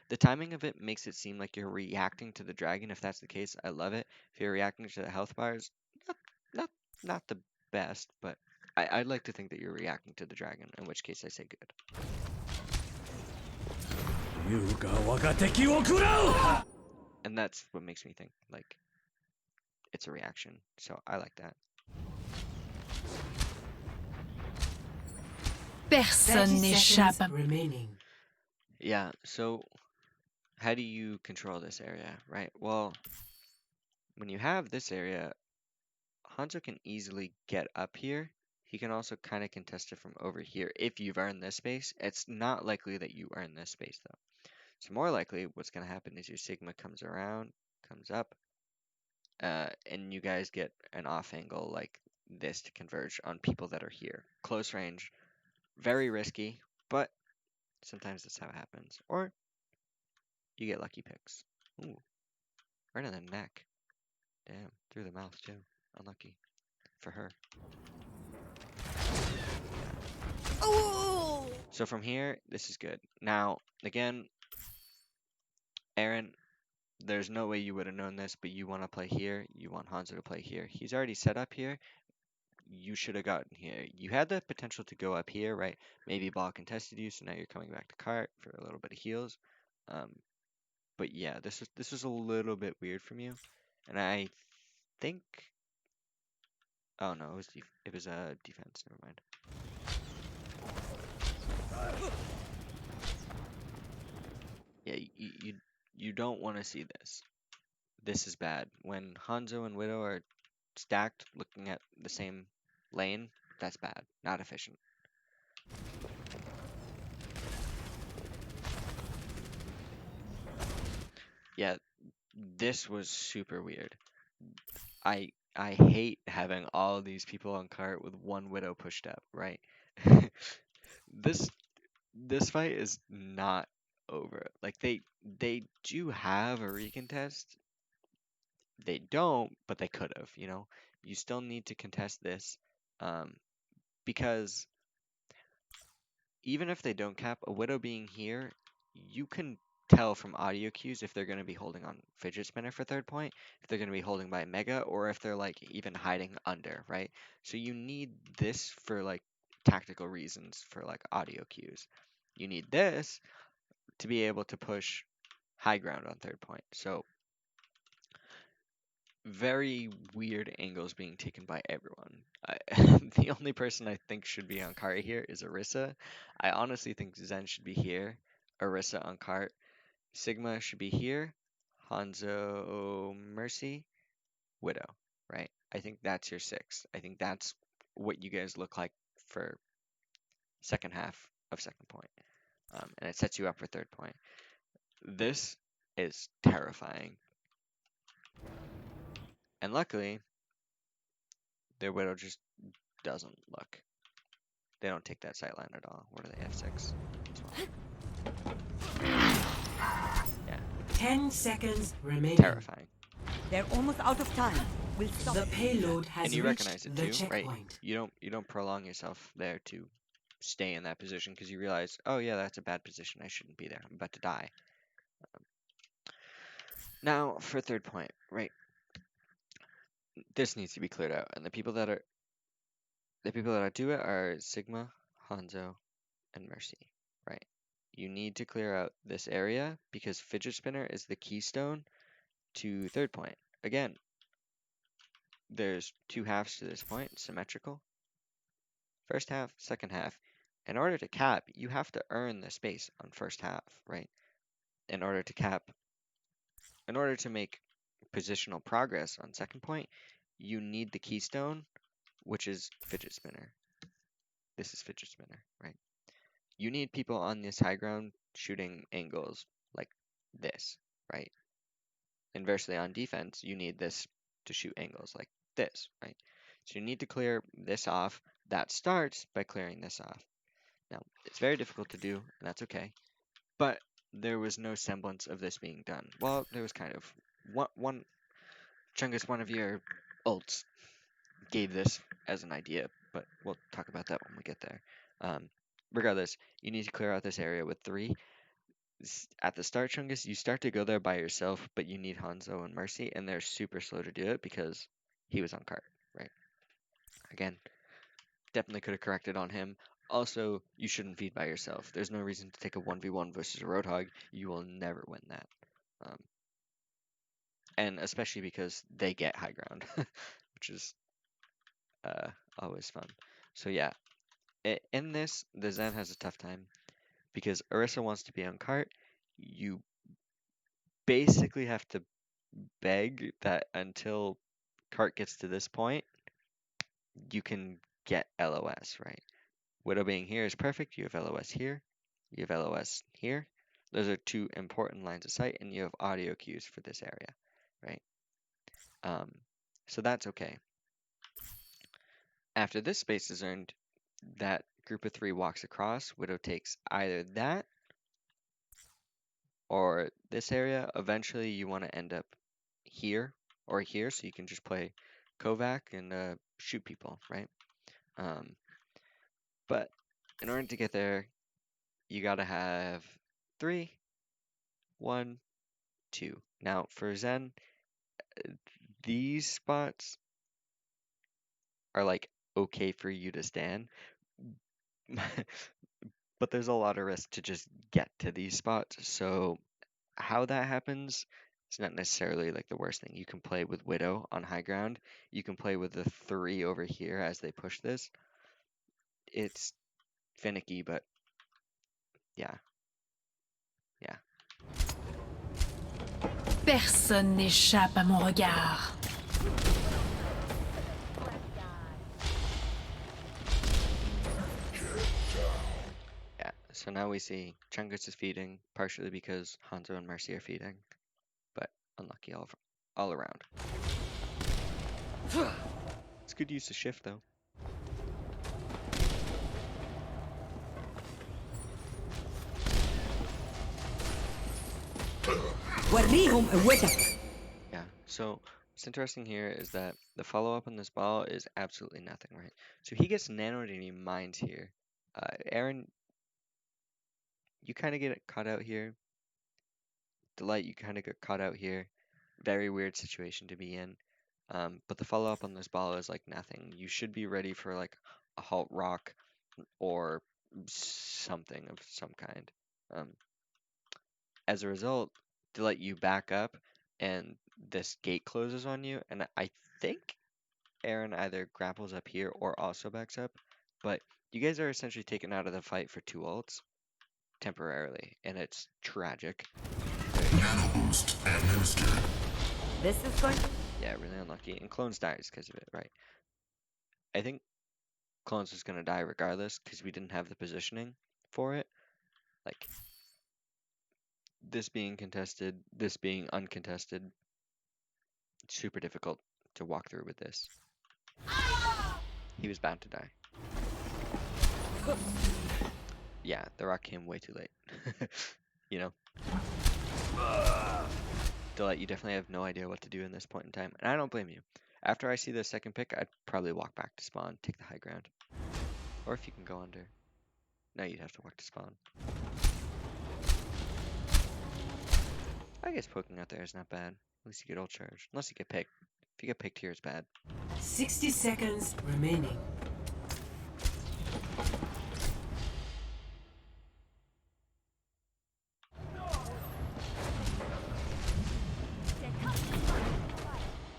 the timing of it makes it seem like you're reacting to the dragon. If that's the case, I love it. If you're reacting to the health bars, not not not the best, but I'd like to think that you're reacting to the dragon, in which case I say good. And that's what makes me think like it's a reaction. So I like that. Personne 30 n'échappe seconds remaining. Yeah, so how do you control this area, right? Well, when you have this area, Hanzo can easily get up here. He can also kind of contest it from over here if you've earned this space. It's not likely that you earn this space, though. So more likely what's going to happen is your Sigma comes around, comes up, and you guys get an off angle like this to converge on people that are here. Close range, very risky, but sometimes that's how it happens. Or you get lucky picks. Ooh, right in the neck. Damn, through the mouth too. Unlucky for her. So from here, this is good. Now, again, Aaron, there's no way you would have known this, but you want to play here. You want Hanzo to play here. He's already set up here. You should have gotten here. You had the potential to go up here, right? Maybe ball contested you, so now you're coming back to cart for a little bit of heals. But yeah, this was a little bit weird from you, and I think. Oh no, it was a defense. Never mind. You don't want to see this. This is bad. When Hanzo and Widow are stacked looking at the same lane, that's bad. Not efficient. Yeah, this was super weird. I hate having all these people on cart with one Widow pushed up, right? This this fight is not over. Like they do have a recontest. They don't, but they could have, you know. You still need to contest this, um, because even if they don't cap, a Widow being here, you can tell from audio cues if they're going to be holding on fidget spinner for third point, if they're going to be holding by mega, or if they're like even hiding under, right? So you need this for like tactical reasons for like audio cues. You need this to be able to push high ground on third point. So very weird angles being taken by everyone. The only person I think should be on cart here is Orisa. I honestly think Zen should be here, Orisa on cart, Sigma should be here, Hanzo, Mercy, Widow, right? I think that's your six. I think that's what you guys look like for second half of second point. And it sets you up for third point. This is terrifying. And luckily, their Widow just doesn't look. They don't take that sight line at all. What are they, F6? Yeah, 10 seconds remaining. terrifying. They're almost out of time. We'll stop. The payload has And you reached recognize it the too, right? checkpoint. You don't prolong yourself there to stay in that position because you realize, oh yeah, that's a bad position. I shouldn't be there. I'm about to die. Now for third point, right? This needs to be cleared out, and the people that do it are Sigma, Hanzo, and Mercy, right? You need to clear out this area because fidget spinner is the keystone to third point. Again, there's two halves to this point, symmetrical. First half, second half. In order to cap, you have to earn the space on first half, right? In order to cap, in order to make positional progress on second point, you need the keystone, which is fidget spinner. This is fidget spinner, right? You need people on this high ground shooting angles like this, right? Inversely, on defense, you need this to shoot angles like this, right? So you need to clear this off. That starts by clearing this off. Now, it's very difficult to do, and that's okay. But there was no semblance of this being done. Well, there was kind of. One Chungus, one of your ults gave this as an idea, but we'll talk about that when we get there. Regardless, you need to clear out this area with 3. At the start, Chungus, you start to go there by yourself, but you need Hanzo and Mercy, and they're super slow to do it because he was on cart, right? Again, definitely could have corrected on him. Also, you shouldn't feed by yourself. There's no reason to take a 1v1 versus a Roadhog. You will never win that. And especially because they get high ground, which is always fun. So yeah, in this, the Zen has a tough time because Orisa wants to be on cart. You basically have to beg that until cart gets to this point, you can get LOS, right? Widow being here is perfect. You have LOS here. You have LOS here. Those are two important lines of sight, and you have audio cues for this area, right? So that's okay. After this space is earned, that group of 3 walks across. Widow takes either that or this area. Eventually, you want to end up here or here, so you can just play Kovac and shoot people, right? But in order to get there, you gotta have 3, 1, 2. Now for Zen, these spots are like okay for you to stand, but there's a lot of risk to just get to these spots. So how that happens, it's not necessarily like the worst thing. You can play with Widow on high ground. You can play with the 3 over here as they push this. It's finicky, but yeah. Personne n'échappe à mon regard. Yeah, so now we see Chungus is feeding, partially because Hanzo and Mercy are feeding, but unlucky all around. It's good use of shift though. وريهم قوتك. Yeah, so what's interesting here is that the follow-up on this ball is absolutely nothing, right? So he gets nanoed and he mines here. Aren, you kind of get caught out here. Delight, you kind of get caught out here. Very weird situation to be in. But the follow-up on this ball is like nothing. You should be ready for like a halt rock or something of some kind. Um, as a result, to let you back up and this gate closes on you, and I think Aren either grapples up here or also backs up, but you guys are essentially taken out of the fight for 2 ults temporarily, and it's tragic. Nano boost administered. This is going. Yeah, really unlucky. And Clones dies because of it, right? I think Clones was gonna die regardless because we didn't have the positioning for it. Like this being contested, this being uncontested, super difficult to walk through with this. He was bound to die. Yeah, the rock came way too late. You know? Delight, you definitely have no idea what to do in this point in time, and I don't blame you. After I see the second pick, I'd probably walk back to spawn, take the high ground. Or if you can go under. No, you'd have to walk to spawn. I guess poking out there is not bad. At least you get ult charge. Unless you get picked. If you get picked here, it's bad. 60 seconds remaining.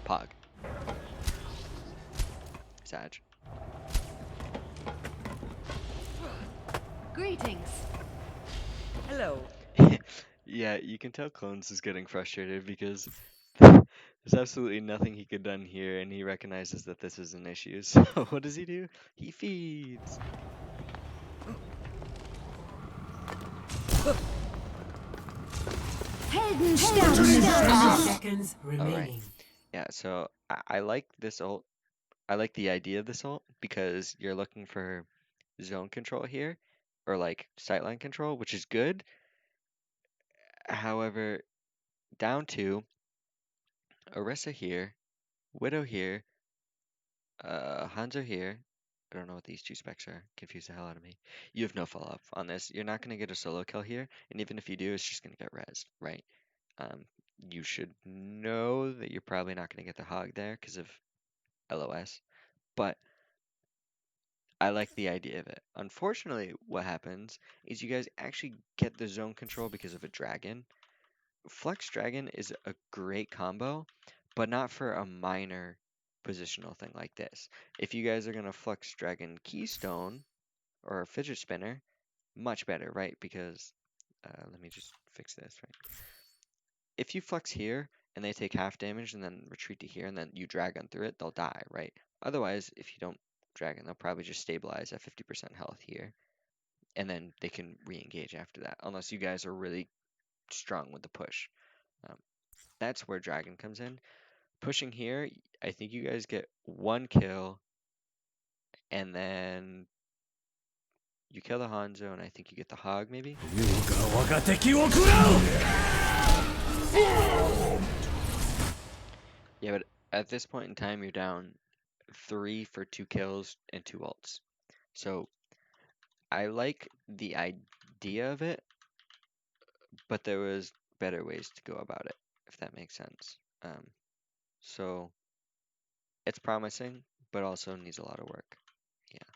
Pog. Sag. Greetings. Hello. Yeah, you can tell Clones is getting frustrated because there's absolutely nothing he could done here, and he recognizes that this is an issue. So what does he do? He feeds. Thirty seconds remaining. Yeah, so I like this ult. I like the idea of this ult because you're looking for zone control here, or like sightline control, which is good. However, down to Orisa here, Widow here, Hanzo here. I don't know what these 2 specs are. Confuse the hell out of me. You have no follow-up on this. You're not going to get a solo kill here, and even if you do, it's just going to get rezzed, right? You should know that you're probably not going to get the hog there because of LOS, but I like the idea of it. Unfortunately, what happens is you guys actually get the zone control because of a dragon. Flex Dragon is a great combo, but not for a minor positional thing like this. If you guys are going to Flex Dragon Keystone or a Fidget Spinner, much better, right? Because, let me just fix this, right? If you Flex here and they take half damage and then retreat to here and then you Dragon through it, they'll die, right? Otherwise, if you don't Dragon, they'll probably just stabilize at 50% health here. And then they can re-engage after that, unless you guys are really strong with the push. That's where Dragon comes in. Pushing here, I think you guys get 1 kill, and then you kill the Hanzo, and I think you get the hog, maybe? Yeah, but at this point in time, you're down 3 for 2 kills and 2 ults. So I like the idea of it, but there was better ways to go about it, if that makes sense. So it's promising, but also needs a lot of work. Yeah.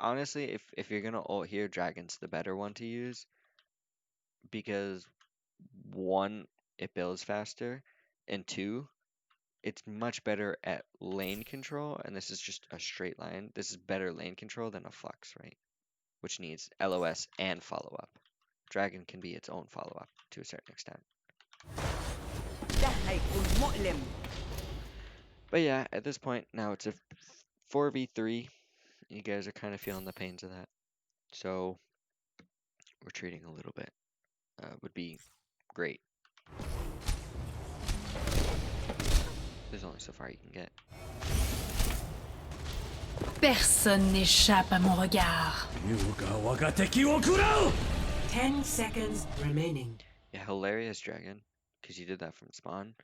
Honestly, if you're gonna ult here, Dragon's the better one to use because 1, it builds faster, and 2, it's much better at lane control, and this is just a straight line. This is better lane control than a Flux, right? Which needs LOS and follow-up. Dragon can be its own follow-up to a certain extent. ده هيكون مؤلم. But yeah, at this point now it's a 4v3. You guys are kind of feeling the pains of that. So retreating a little bit would be great. There's only so far you can get. Personne n'échappe à mon regard. 10 seconds remaining. Yeah, hilarious dragon, because you did that from spawn.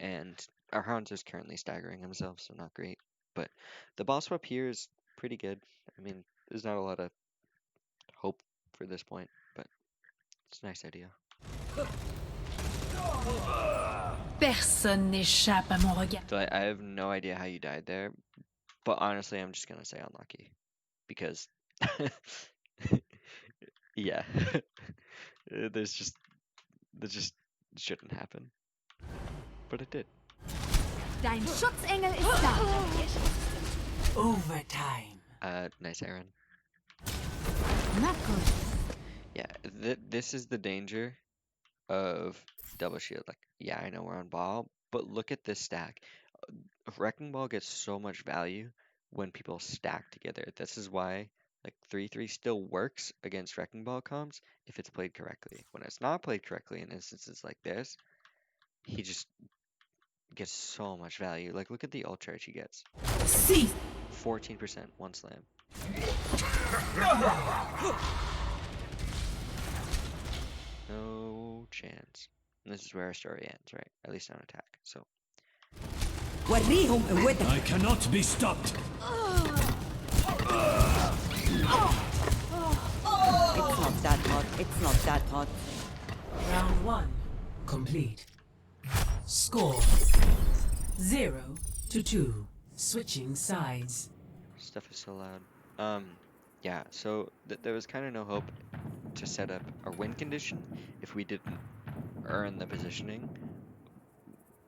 And our Hounds is currently staggering himself, so not great. But the boss swap here is pretty good. I mean, there's not a lot of hope for this point, but it's a nice idea. Personne n'échappe à mon regard. So I have no idea how you died there, but honestly, I'm just gonna say unlucky, because yeah, there's just that just shouldn't happen, but it did. Dein Schutzengel ist da. Overtime. Nice Aaron. Na gut. Yeah, this is the danger of double shield. Like, yeah, I know we're on ball, but look at this stack. Wrecking Ball gets so much value when people stack together. This is why like 3-3 still works against Wrecking Ball comms if it's played correctly. When it's not played correctly in instances like this, he just gets so much value. Like, look at the ult charge he gets. See. 14% one slam. No chance. And this is where our story ends, right? At least on attack. So وريهم قوتك. I cannot be stopped. It's not that hot. It's not that hot. Round 1 complete. Score 0-2. Switching sides. stuff is so loud. Yeah, so there was kind of no hope to set up a win condition if we didn't earn the positioning.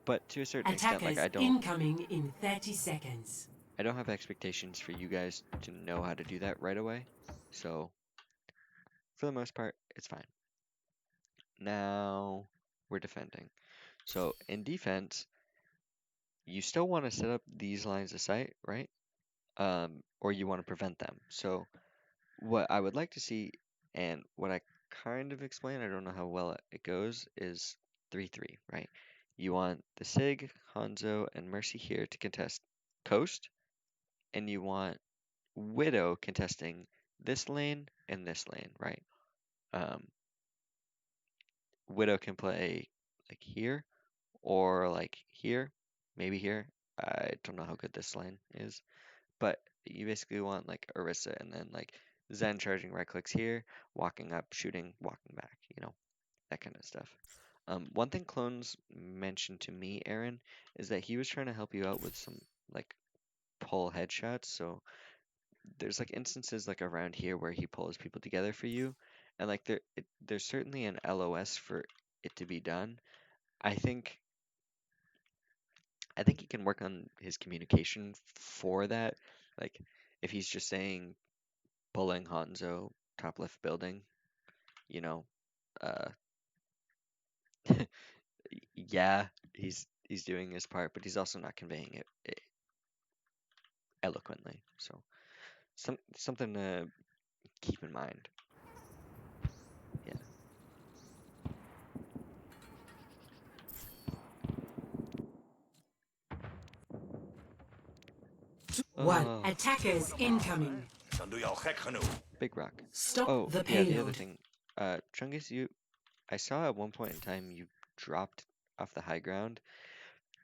But to a certain extent, like Attackers incoming in 30 seconds. I don't have expectations for you guys to know how to do that right away. So for the most part, it's fine. Now we're defending. So in defense, you still want to set up these lines of sight, right? Or you want to prevent them. So what I would like to see, and what I kind of explain, I don't know how well it goes, is 3-3, right? You want the Sig, Hanzo, and Mercy here to contest Coast, and you want Widow contesting this lane and this lane, right? Widow can play like here, or like here, maybe here. I don't know how good this lane is, but you basically want like Orisa and then like Zen charging right clicks here, walking up, shooting, walking back, that kind of stuff. One thing Clones mentioned to me, Aaron, is that he was trying to help you out with some like pull headshots. So there's like instances like around here where he pulls people together for you, and like there's certainly an LOS for it to be done. I think he can work on his communication for that. Like if he's just saying pulling Hanzo top left building, you know, uh yeah, he's doing his part, but he's also not conveying it eloquently. So something to keep in mind. Yeah. One. Oh, Attackers incoming. big rock. Stop Oh, the yeah, the other payload. thing. Chungus, I saw at one point in time you dropped off the high ground.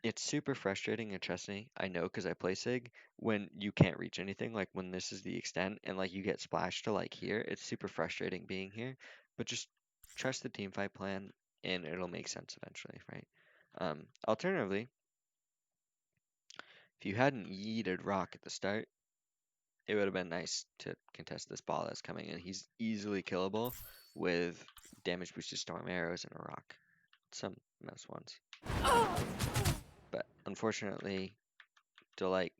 It's super frustrating, and trust me, I know because I play Sig, when you can't reach anything, like when this is the extent and like you get splashed to like here, it's super frustrating being here. But just trust the team fight plan and it'll make sense eventually, right? Alternatively, if you hadn't yeeted Rock at the start, it would have been nice to contest this ball that's coming in. He's easily killable with damage boosted storm arrows and a rock. Some mouse ones. But unfortunately, Delight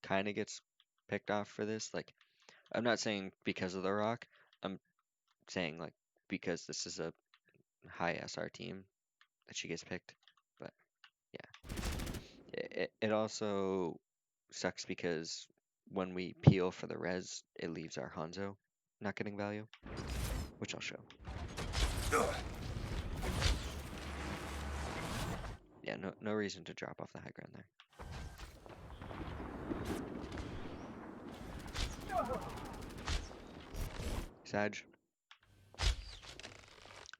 kind of gets picked off for this. Like, I'm not saying because of the rock. I'm saying like because this is a high SR team that she gets picked. But yeah, it also sucks because when we peel for the res, it leaves our Hanzo not getting value, which I'll show. Yeah, no reason to drop off the high ground there. Sag.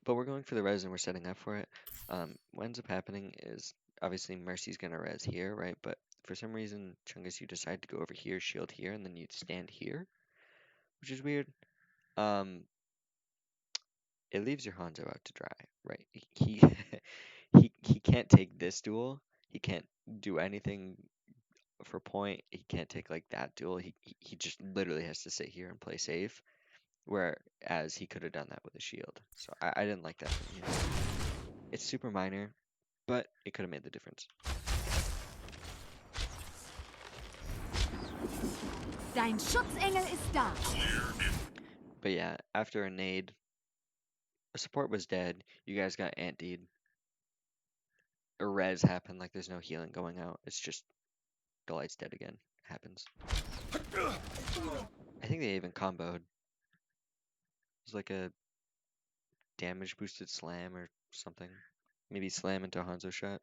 But we're going for the res and we're setting up for it. What ends up happening is obviously Mercy's gonna res here, right? But for some reason, Chungus, you decide to go over here, shield here, and then you'd stand here, which is weird. It leaves your Hanzo out to dry, right? He he can't take this duel. He can't do anything for point. He can't take like that duel. He just literally has to sit here and play safe. Whereas he could have done that with a shield. So I didn't like that from him. It's super minor, but it could have made the difference. Dein Schutzengel ist da. But yeah, after a nade, a support was dead. You guys got antied. A res happened, like there's no healing going out. It's just the light's dead again. Happens. I think they even comboed. It was like a damage boosted slam or something. Maybe slam into a Hanzo shot.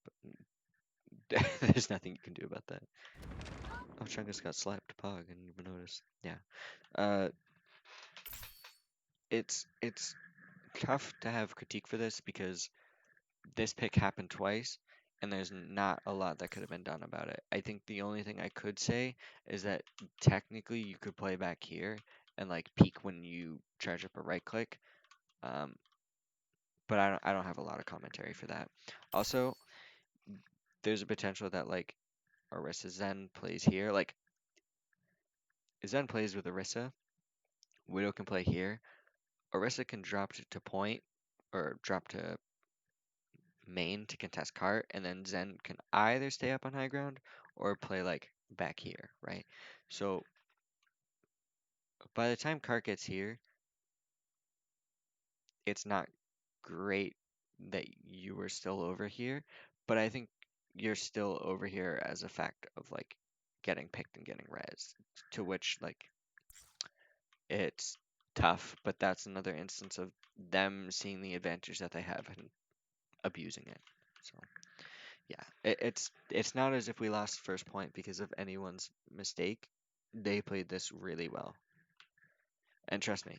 But there's nothing you can do about that. Oh, Chungus got slapped. Pog, I didn't even notice. Yeah. It's tough to have critique for this because this pick happened twice and there's not a lot that could have been done about it. I think the only thing I could say is that technically you could play back here and like peek when you charge up a right click. But I don't have a lot of commentary for that. Also, there's a potential that like Orisa Zen plays here. Like Zen plays with Orisa. Widow can play here. Orisa can drop to point or drop to main to contest cart, and then Zen can either stay up on high ground or play like back here, right? So by the time cart gets here, it's not great that you were still over here, but I think you're still over here as a fact of like getting picked and getting res, to which like it's tough, but that's another instance of them seeing the advantage that they have and abusing it. So yeah, it's not as if we lost first point because of anyone's mistake. They played this really well, and trust me,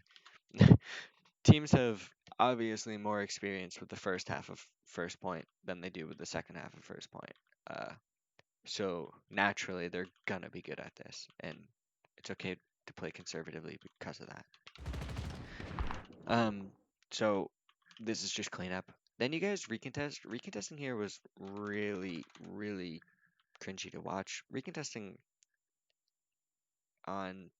teams have obviously more experience with the first half of first point than they do with the second half of first point. So naturally, they're gonna be good at this, and it's okay to play conservatively because of that. So this is just cleanup. Then you guys recontest. Recontesting here was really, really cringy to watch. Recontesting on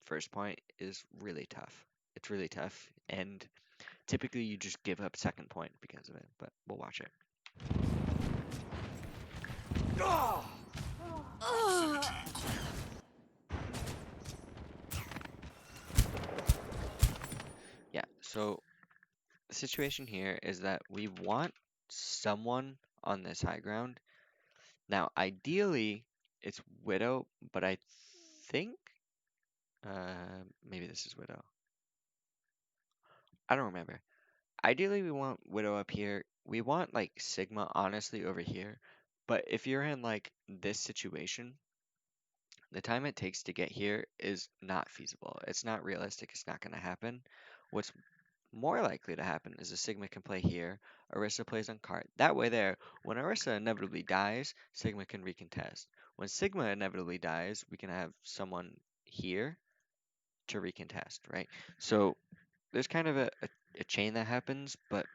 first point is really tough. It's really tough, and typically you just give up second point because of it, but we'll watch it. Yeah, so the situation here is that we want someone on this high ground. Now, ideally, it's Widow, but I think maybe this is Widow. I don't remember. Ideally, we want Widow up here. We want like Sigma honestly over here. But if you're in like this situation, the time it takes to get here is not feasible. It's not realistic. It's not going to happen. What's more likely to happen is a Sigma can play here. Orisa plays on cart. That way there, when Orisa inevitably dies, Sigma can recontest. When Sigma inevitably dies, we can have someone here to recontest, right? So there's kind of a chain that happens, but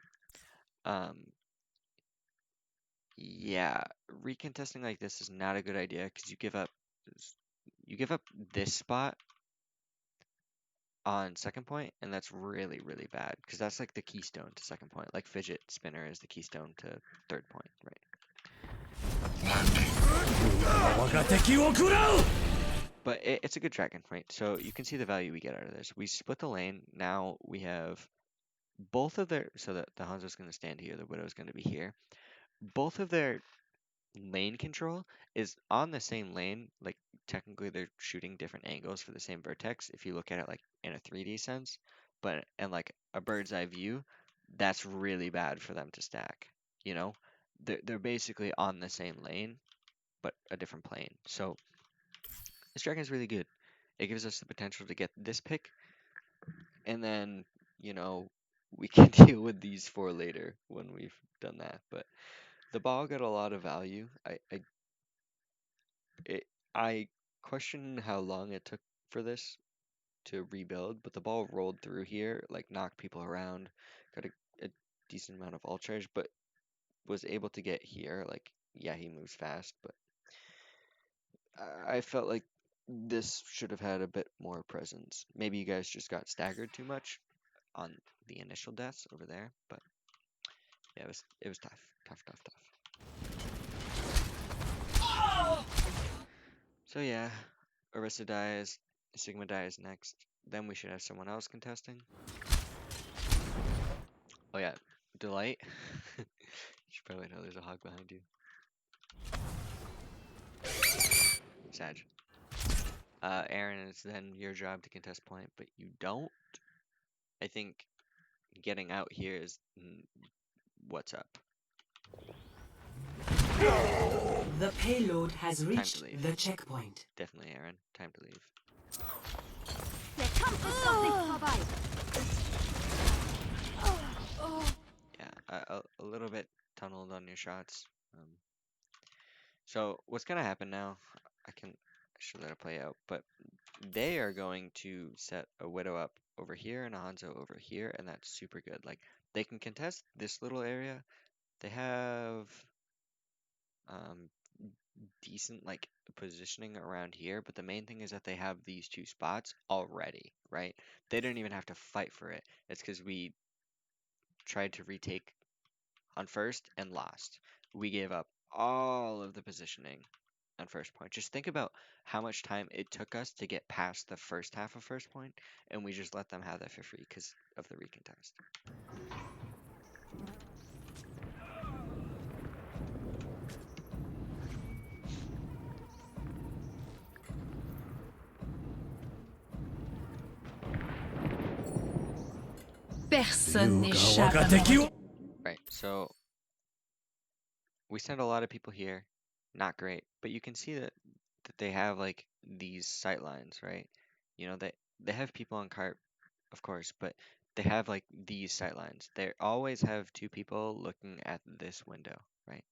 yeah, recontesting like this is not a good idea because you give up this spot on second point, and that's really, really bad because that's like the keystone to second point. Like fidget spinner is the keystone to third point, right? But it's a good dragon, right? So you can see the value we get out of this. We split the lane. Now we have both of their so the Hanzo's going to stand here, the Widow's going to be here. Both of their lane control is on the same lane. Like technically, they're shooting different angles for the same vertex. If you look at it like in a 3D sense, but in like a bird's eye view, that's really bad for them to stack. You know, they're basically on the same lane, but a different plane. So this dragon is really good. It gives us the potential to get this pick, and then you know we can deal with these four later when we've done that. But the ball got a lot of value. It, I question how long it took for this to rebuild, but the ball rolled through here, like knocked people around, got a decent amount of ult charge, but was able to get here. Like, yeah, he moves fast, but I felt like this should have had a bit more presence. Maybe you guys just got staggered too much on the initial deaths over there, but yeah, it was tough, tough, tough, tough. So yeah, Orisa dies, Sigma dies next. Then we should have someone else contesting. Oh yeah, Delight. You should probably know there's a hog behind you. Sag. Aren, it's then your job to contest point, but you don't. I think getting out here is what's up. The payload has to reached leave. the checkpoint. Definitely, Aren. Time to leave. Der Kampf ist noch nicht vorbei. Yeah, a little bit tunneled on your shots. So what's gonna happen now? I should let it play out, but they are going to set a Widow up over here and a Hanzo over here, and that's super good. Like they can contest this little area. They have decent like positioning around here, but the main thing is that they have these two spots already, right? They don't even have to fight for it. It's because we tried to retake on first and lost. We gave up all of the positioning on first point. Just think about how much time it took us to get past the first half of first point, and we just let them have that for free because of the recontest. Personne n'échappe à mon regard. Right, so we sent a lot of people here. Not great, but you can see that they have like these sight lines, right? You know, they have people on cart, of course, but they have like these sight lines. They always have two people looking at this window, right?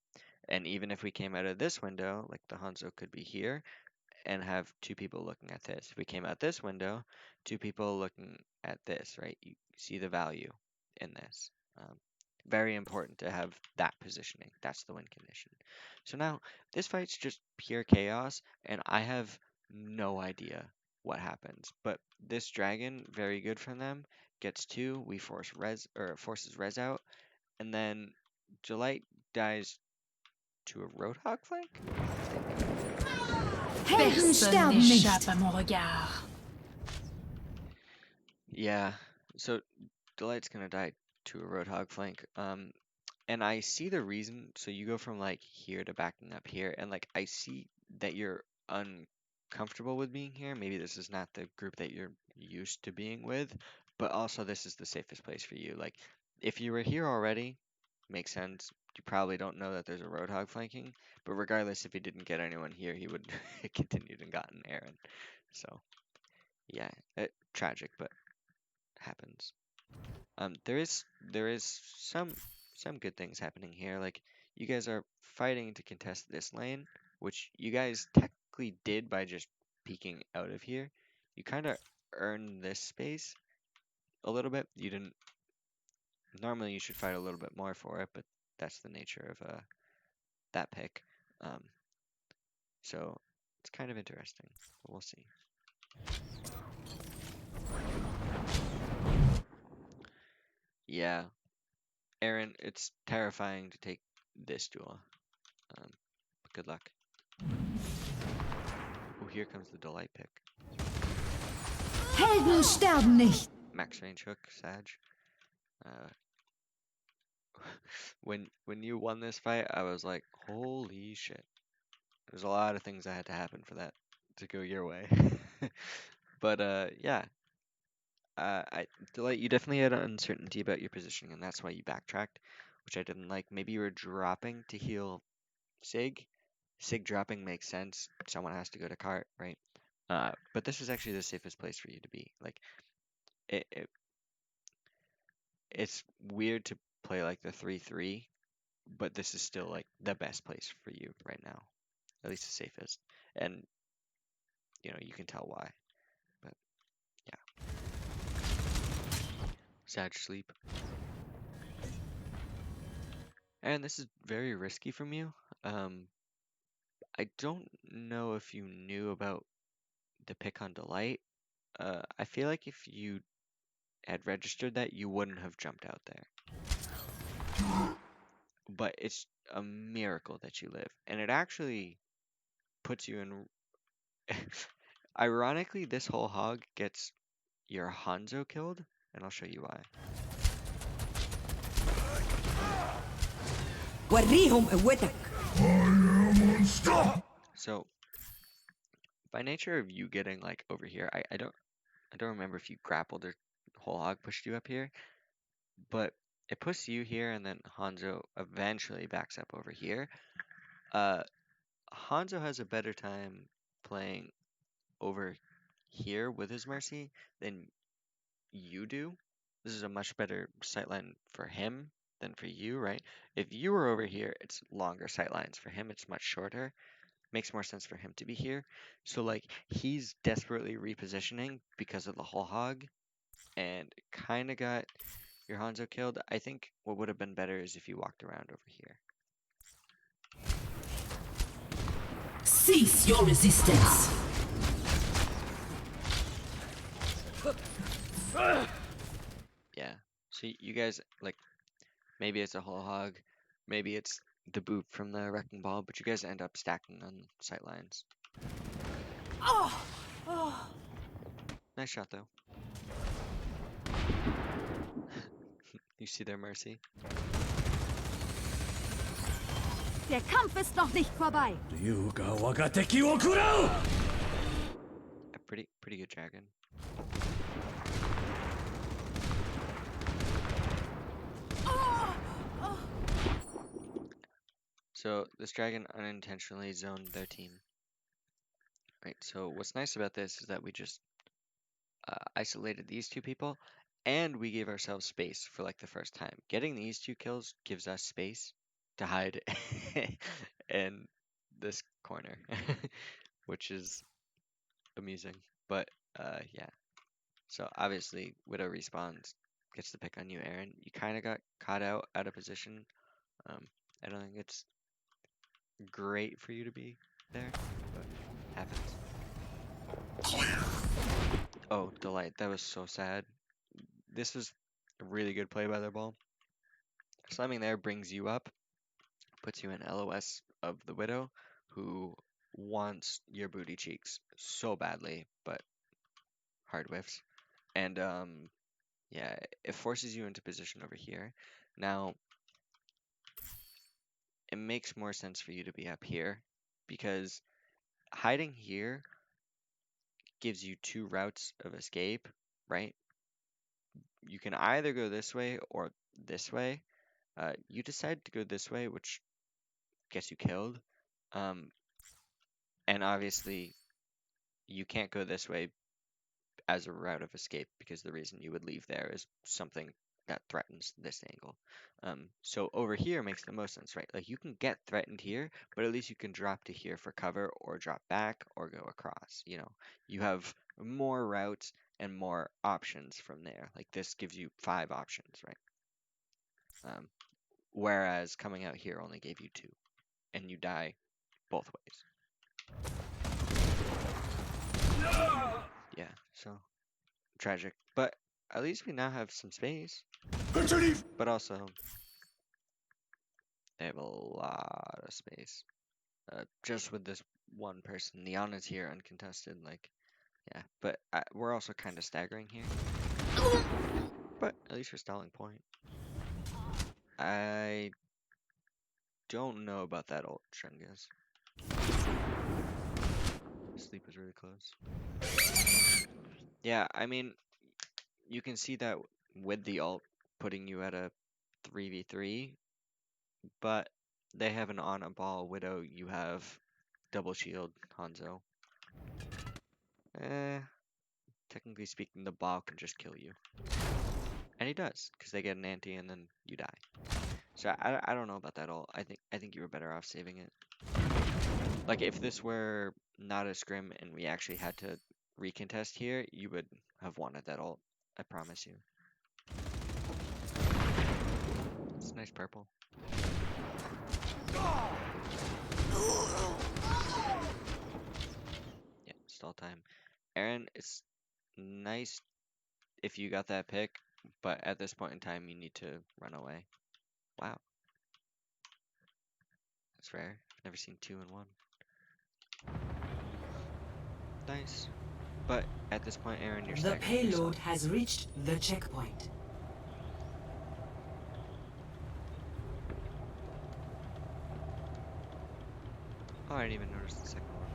And even if we came out of this window, like the Hanzo could be here and have two people looking at this. If we came out this window, two people looking at this, right? You see the value in this. Very important to have that positioning. That's the win condition. So now this fight's just pure chaos, and I have no idea what happens. But this dragon, very good from them, gets two. We forces res out, and then Delight dies to a Roadhog flank. Personne n'échappe à mon regard. Yeah. So Delight's gonna die to a Roadhog flank. And I see the reason. So you go from like here to backing up here, and like I see that you're uncomfortable with being here. Maybe this is not the group that you're used to being with, but also this is the safest place for you. Like if you were here already, makes sense. You probably don't know that there's a Roadhog flanking, but regardless, if he didn't get anyone here, he would continued and gotten Aren. So yeah, tragic, but happens. There is some good things happening here. Like you guys are fighting to contest this lane, which you guys technically did by just peeking out of here. You kind of earned this space a little bit. You didn't. Normally, you should fight a little bit more for it, but that's the nature of that pick. Um, so it's kind of interesting. But we'll see. Yeah, Aren, it's terrifying to take this duel. But good luck. Oh, here comes the Delight pick. Helden sterben nicht. Max range hook, Sag. Uh, when you won this fight, I was like, holy shit. There's a lot of things that had to happen for that to go your way. But yeah, Delight, you definitely had uncertainty about your positioning, and that's why you backtracked, which I didn't like. Maybe you were dropping to heal Sig. Sig dropping makes sense. Someone has to go to cart, right? But this is actually the safest place for you to be. Like, it it's weird to play like the 3-3, but this is still like the best place for you right now, at least the safest. And you can tell why. But yeah, Sag sleep. And this is very risky from you. I don't know if you knew about the pick on Delight. I feel like if you had registered that, you wouldn't have jumped out there. But it's a miracle that you live, and it actually puts you in. Ironically, this whole hog gets your Hanzo killed, and I'll show you why. وريهم قوتك. Stop! So, by nature of you getting like over here, I don't remember if you grappled or whole hog pushed you up here, but it puts you here, and then Hanzo eventually backs up over here. Hanzo has a better time playing over here with his Mercy than you do. This is a much better sightline for him than for you, right? If you were over here, it's longer sightlines. For him, it's much shorter. Makes more sense for him to be here. So, like, he's desperately repositioning because of the whole hog and kind of got your Hanzo killed. I think what would have been better is if you walked around over here. Cease your resistance. Yeah. So you guys, like, maybe it's a whole hog, maybe it's the boot from the wrecking ball, but you guys end up stacking on sight lines. Nice shot though. You see their Mercy. Der Kampf ist noch nicht vorbei. A pretty good dragon. So this dragon unintentionally zoned their team. Right, so what's nice about this is that we just isolated these two people, and we gave ourselves space for like the first time. Getting these two kills gives us space to hide in this corner, which is amusing. But yeah, so obviously Widow respawns, gets the pick on you, Aaron. You kind of got caught out of position. I don't think it's great for you to be there, but happens. Oh, Delight, that was so sad. This was a really good play by their ball. Slamming there brings you up, puts you in LOS of the Widow, who wants your booty cheeks so badly, but hard whiffs. And yeah, it forces you into position over here. Now, it makes more sense for you to be up here, because hiding here gives you two routes of escape, right? You can either go this way or this way. You decide to go this way, which gets you killed. And obviously, you can't go this way as a route of escape, because the reason you would leave there is something that threatens this angle. So over here makes the most sense, right? Like, you can get threatened here, but at least you can drop to here for cover, or drop back, or go across. You have more routes and more options from there. Like, this gives you 5 options, right? Whereas coming out here only gave you 2, and you die both ways. Yeah, so tragic. But at least we now have some space. But also, they have a lot of space. Just with this one person. Niana's here uncontested, like, yeah. But we're also kind of staggering here. But at least you're stalling point. I don't know about that ult, Chungus. Sleep is really close. Yeah, I mean, you can see that with the ult putting you at a 3v3, but they have an on-a-ball Widow, you have double shield Hanzo. Technically speaking, the ball can just kill you. And he does, because they get an anti and then you die. So I don't know about that ult. I think you were better off saving it. Like if this were not a scrim and we actually had to recontest here, you would have wanted that ult. I promise you. It's nice purple. Yeah, stall time. Aren, it's nice if you got that pick, but at this point in time, you need to run away. Wow. That's rare. I've never seen 2 in 1. Nice. But at this point, Aren, you're The staggering yourself. payload has reached the checkpoint. Oh, I didn't even notice the second one.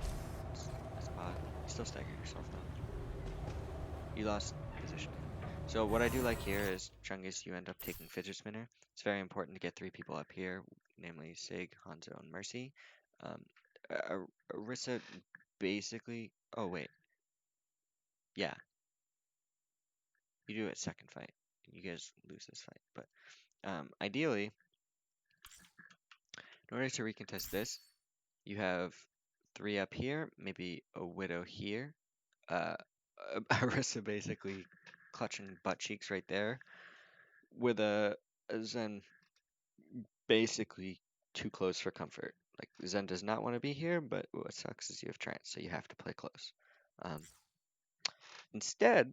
It's odd. You still staggered yourself though. You lost positioning. So what I do like here is, Chungus, you end up taking Fidget Spinner. It's very important to get 3 people up here, namely Sig, Hanzo, and Mercy. Orisa basically... Oh, wait. Yeah. You do it second fight. You guys lose this fight. But ideally, in order to recontest this, you have 3 up here, maybe a Widow here. Orisa basically clutching butt cheeks right there, with a Zen basically too close for comfort. Like, Zen does not want to be here, but what sucks is you have trance, so you have to play close. Instead,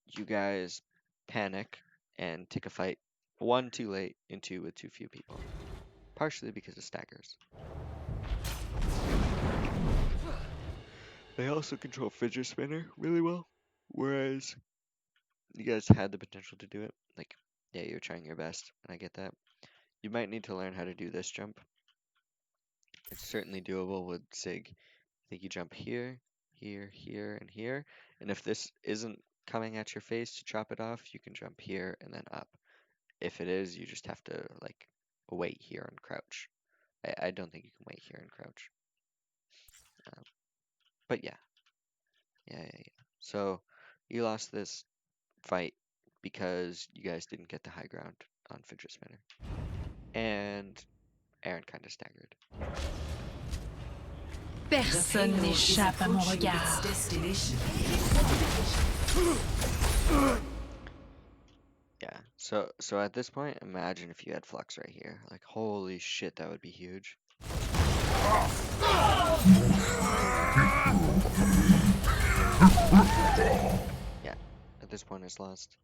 you guys panic and take a fight 1 too late and 2 with too few people. Partially because of staggers. They also control Fidget Spinner really well, whereas you guys had the potential to do it. Like, yeah, you're trying your best, and I get that. You might need to learn how to do this jump. It's certainly doable with Sig. I think you jump here, here, here, and here. And if this isn't coming at your face to chop it off, you can jump here and then up. If it is, you just have to, like, wait here and crouch. I don't think you can wait here and crouch. But yeah. Yeah. So, you lost this fight because you guys didn't get the high ground on Fidget Spinner. And Aren kind of staggered. The Personne payload is n'échappe à mon approaching its regard. destination. Yeah, so at this point, imagine if you had Flux right here. Like, holy shit, that would be huge. Yeah, at this point it's lost.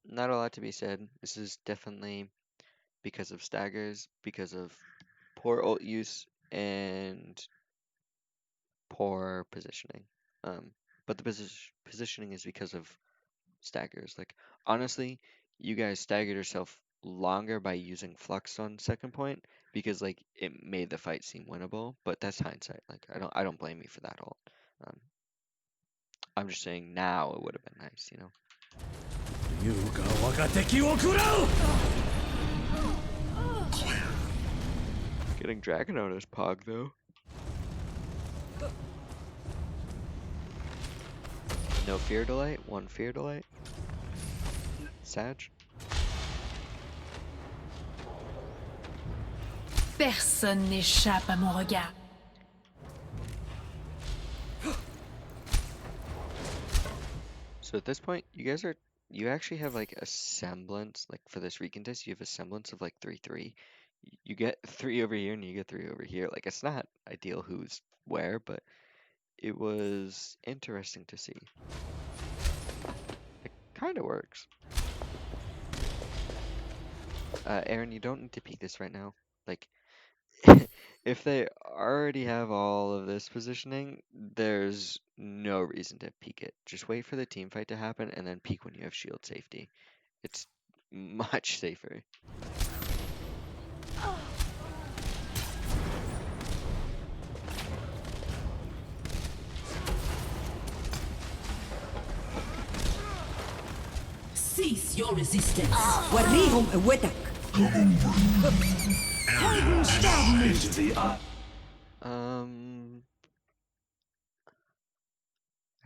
Not a lot to be said. This is definitely because of staggers, because of poor ult use, and poor positioning. But the positioning is because of staggers. Like, honestly, you guys staggered yourself longer by using Flux on second point because like it made the fight seem winnable, but that's hindsight. Like, I don't blame you for that ult. I'm just saying now it would have been nice, you know. Getting Dragon out as Pog though. No fear delight, 1 fear delight. Sag. Personne n'échappe à mon regard. So at this point, you actually have like a semblance, like for this recontest, you have a semblance of like 3-3. You get 3 over here and you get 3 over here. Like, it's not ideal who's where, but it was interesting to see. It kind of works. Aren, you don't need to peek this right now. Like, if they already have all of this positioning, there's no reason to peek it. Just wait for the team fight to happen and then peek when you have shield safety. It's much safer. Cease your resistance. وريهم قوتك.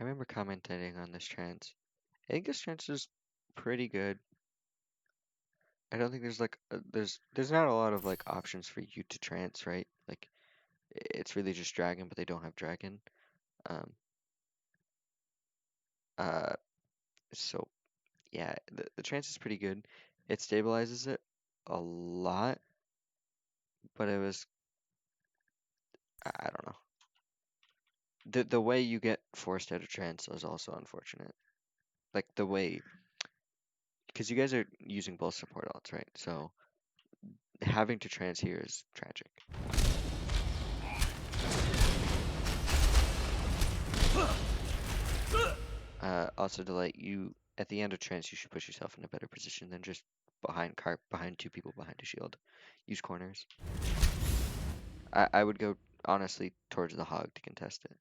I remember commenting on this trance. I think this trance is pretty good. I don't think there's like there's not a lot of like options for you to trance, right? Like it's really just dragon, but they don't have dragon. Um, uh, so yeah, the trance is pretty good. It stabilizes it a lot, but it was I don't know. The way you get forced out of trance is also unfortunate. Like the way, because you guys are using both support alts, right? So having to trance here is tragic. Also, to let you at the end of trance, you should push yourself in a better position than just behind cart, behind two people behind a shield. Use corners. I would go honestly towards the hog to contest it.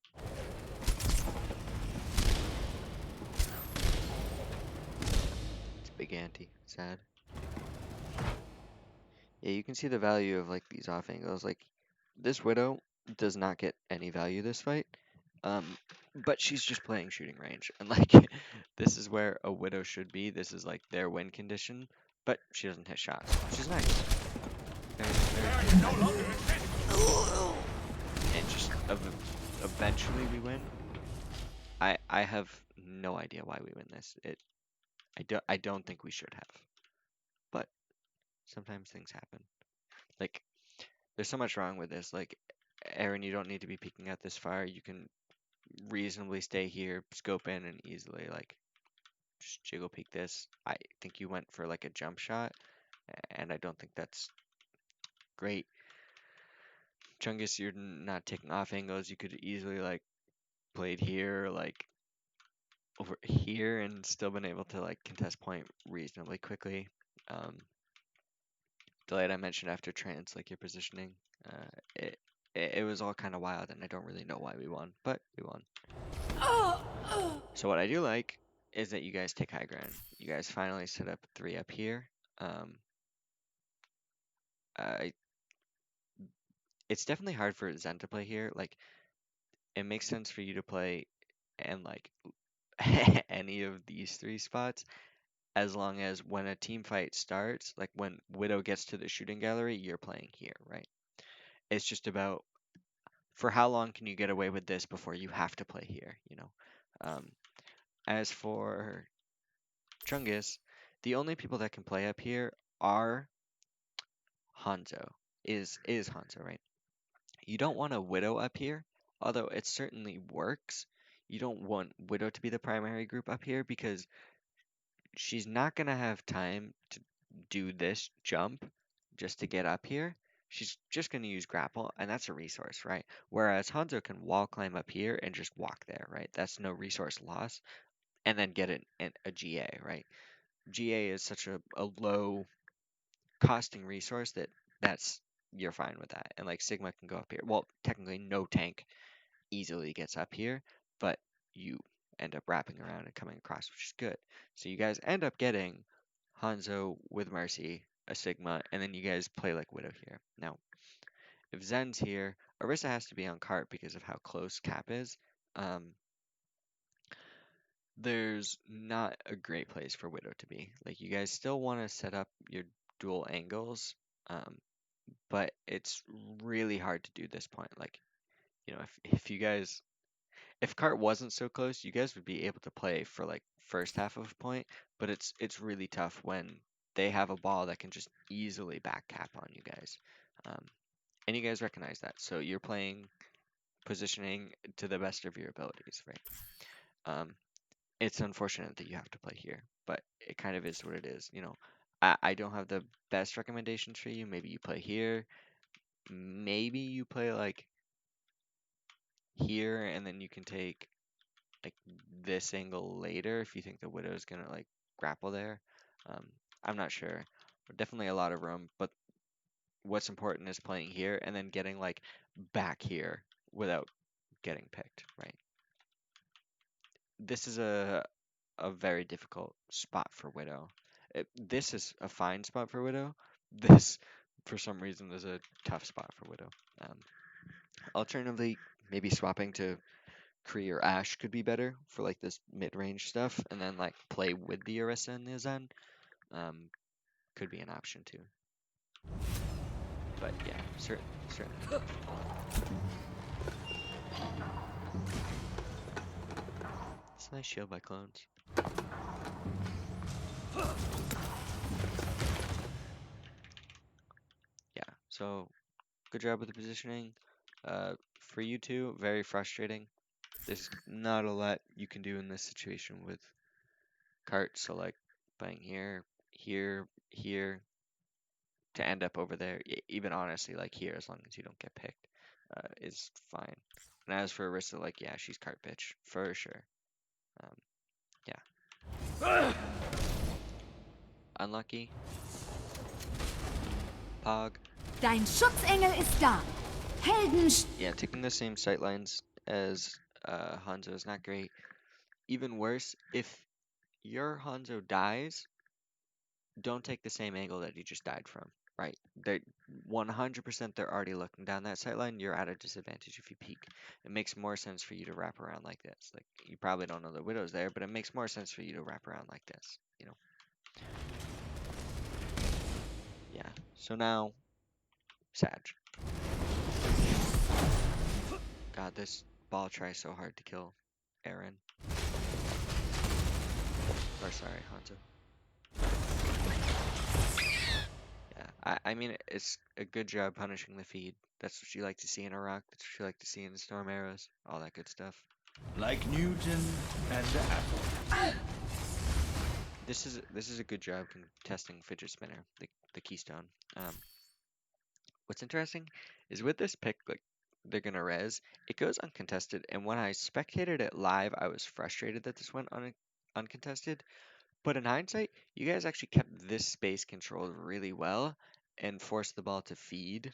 It's a big ante. Sad. Yeah, you can see the value of like these off angles. Like this widow does not get any value this fight. But she's just playing shooting range, and like this is where a widow should be. This is like their win condition, but she doesn't hit shots, which is nice. And just eventually we win. I have no idea why we win this. I don't think we should have, but sometimes things happen. Like there's so much wrong with this. Like Aaron, you don't need to be peeking at this far. You can reasonably stay here, scope in, and easily like just jiggle peek this. I think you went for like a jump shot, and I don't think that's great. Chungus, you're not taking off angles. You could easily like played here, like over here, and still been able to like contest point reasonably quickly. Um, Delayed I mentioned after trance, like your positioning. It was all kind of wild, and I don't really know why we won, but we won. So what I do like is that you guys take high ground. You guys finally set up 3 up here. I It's definitely hard for Zen to play here. Like it makes sense for you to play in like any of these 3 spots as long as when a team fight starts, like when Widow gets to the shooting gallery, you're playing here, right? It's just about for how long can you get away with this before you have to play here, you know? As for Chungus, the only people that can play up here are Hanzo. Is Hanzo, right? You don't want a Widow up here, although it certainly works. You don't want Widow to be the primary group up here because she's not going to have time to do this jump just to get up here. She's just going to use grapple, and that's a resource, right? Whereas Hanzo can wall climb up here and just walk there, right? That's no resource loss, and then get a GA, right? GA is such a low costing resource that's you're fine with that. And like Sigma can go up here. Well, technically no tank easily gets up here, but you end up wrapping around and coming across, which is good. So you guys end up getting Hanzo with Mercy, a Sigma, and then you guys play like Widow here. Now, if Zen's here, Orisa has to be on cart because of how close Cap is. There's not a great place for Widow to be. Like you guys still want to set up your dual angles, but it's really hard to do this point. Like, you know, if you guys if cart wasn't so close, you guys would be able to play for like first half of a point, but it's really tough when they have a ball that can just easily back cap on you guys. And you guys recognize that. So you're playing positioning to the best of your abilities, right? It's unfortunate that you have to play here, but it kind of is what it is. You know, I don't have the best recommendations for you. Maybe you play here, maybe you play like here, and then you can take like this angle later if you think the Widow's gonna like grapple there. Um, I'm not sure. Definitely a lot of room, but what's important is playing here and then getting like back here without getting picked, right? This is a very difficult spot for Widow. This is a fine spot for Widow. This, for some reason, is a tough spot for Widow. Um, Alternatively, maybe swapping to Kree or Ash could be better for like this mid-range stuff, and then like play with the Orisa and the Zen. Could be an option too. But yeah, certainly. It's a nice shield by clones. Yeah, so good job with the positioning. For you two, very frustrating. There's not a lot you can do in this situation with cart, so like playing here, here, here to end up over there. Even honestly, like here, as long as you don't get picked, is fine. And as for Arista, like yeah, she's cart bitch for sure. Um, yeah, unlucky. Pog. Dein Schutzengel ist da. Helden. Yeah, taking the same sightlines as Hanzo is not great. Even worse, if your Hanzo dies, don't take the same angle that he just died from, right? They're 100% they're already looking down that sightline. You're at a disadvantage if you peek. It makes more sense for you to wrap around like this. Like you probably don't know the Widow's there, but it makes more sense for you to wrap around like this, you know? Yeah. So now, Sag. God, this ball tries so hard to kill Aren. Or sorry, Hanzo. Yeah, I mean, it's a good job punishing the feed. That's what you like to see in a rock. That's what you like to see in storm arrows. All that good stuff. Like Newton and the apple. This is a good job contesting fidget spinner, the keystone. What's interesting is with this pick, like they're gonna res, it goes uncontested. And when I spectated it live, I was frustrated that this went uncontested. But in hindsight, you guys actually kept this space controlled really well and forced the ball to feed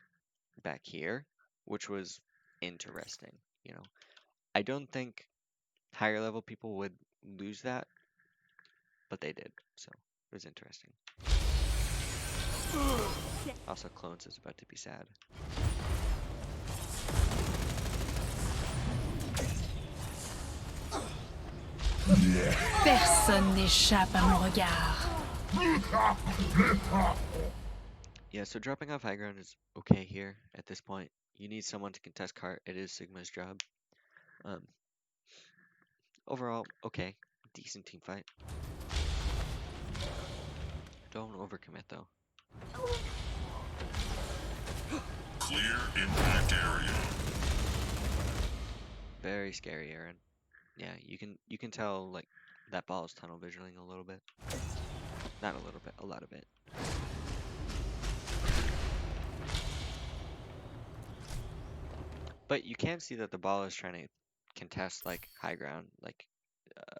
back here, which was interesting. You know, I don't think higher level people would lose that, but they did. So it was interesting. Also, Clones is about to be sad. Personne n'échappe à mon regard. Yeah, so dropping off high ground is okay here at this point. You need someone to contest cart. It is Sigma's job. Overall, okay. Decent team fight. Don't overcommit though. Clear impact area. Very scary, Aaron. Yeah, you can tell like that ball is tunnel visioning a little bit. Not a little bit, a lot of it. But you can see that the ball is trying to contest like high ground. Like,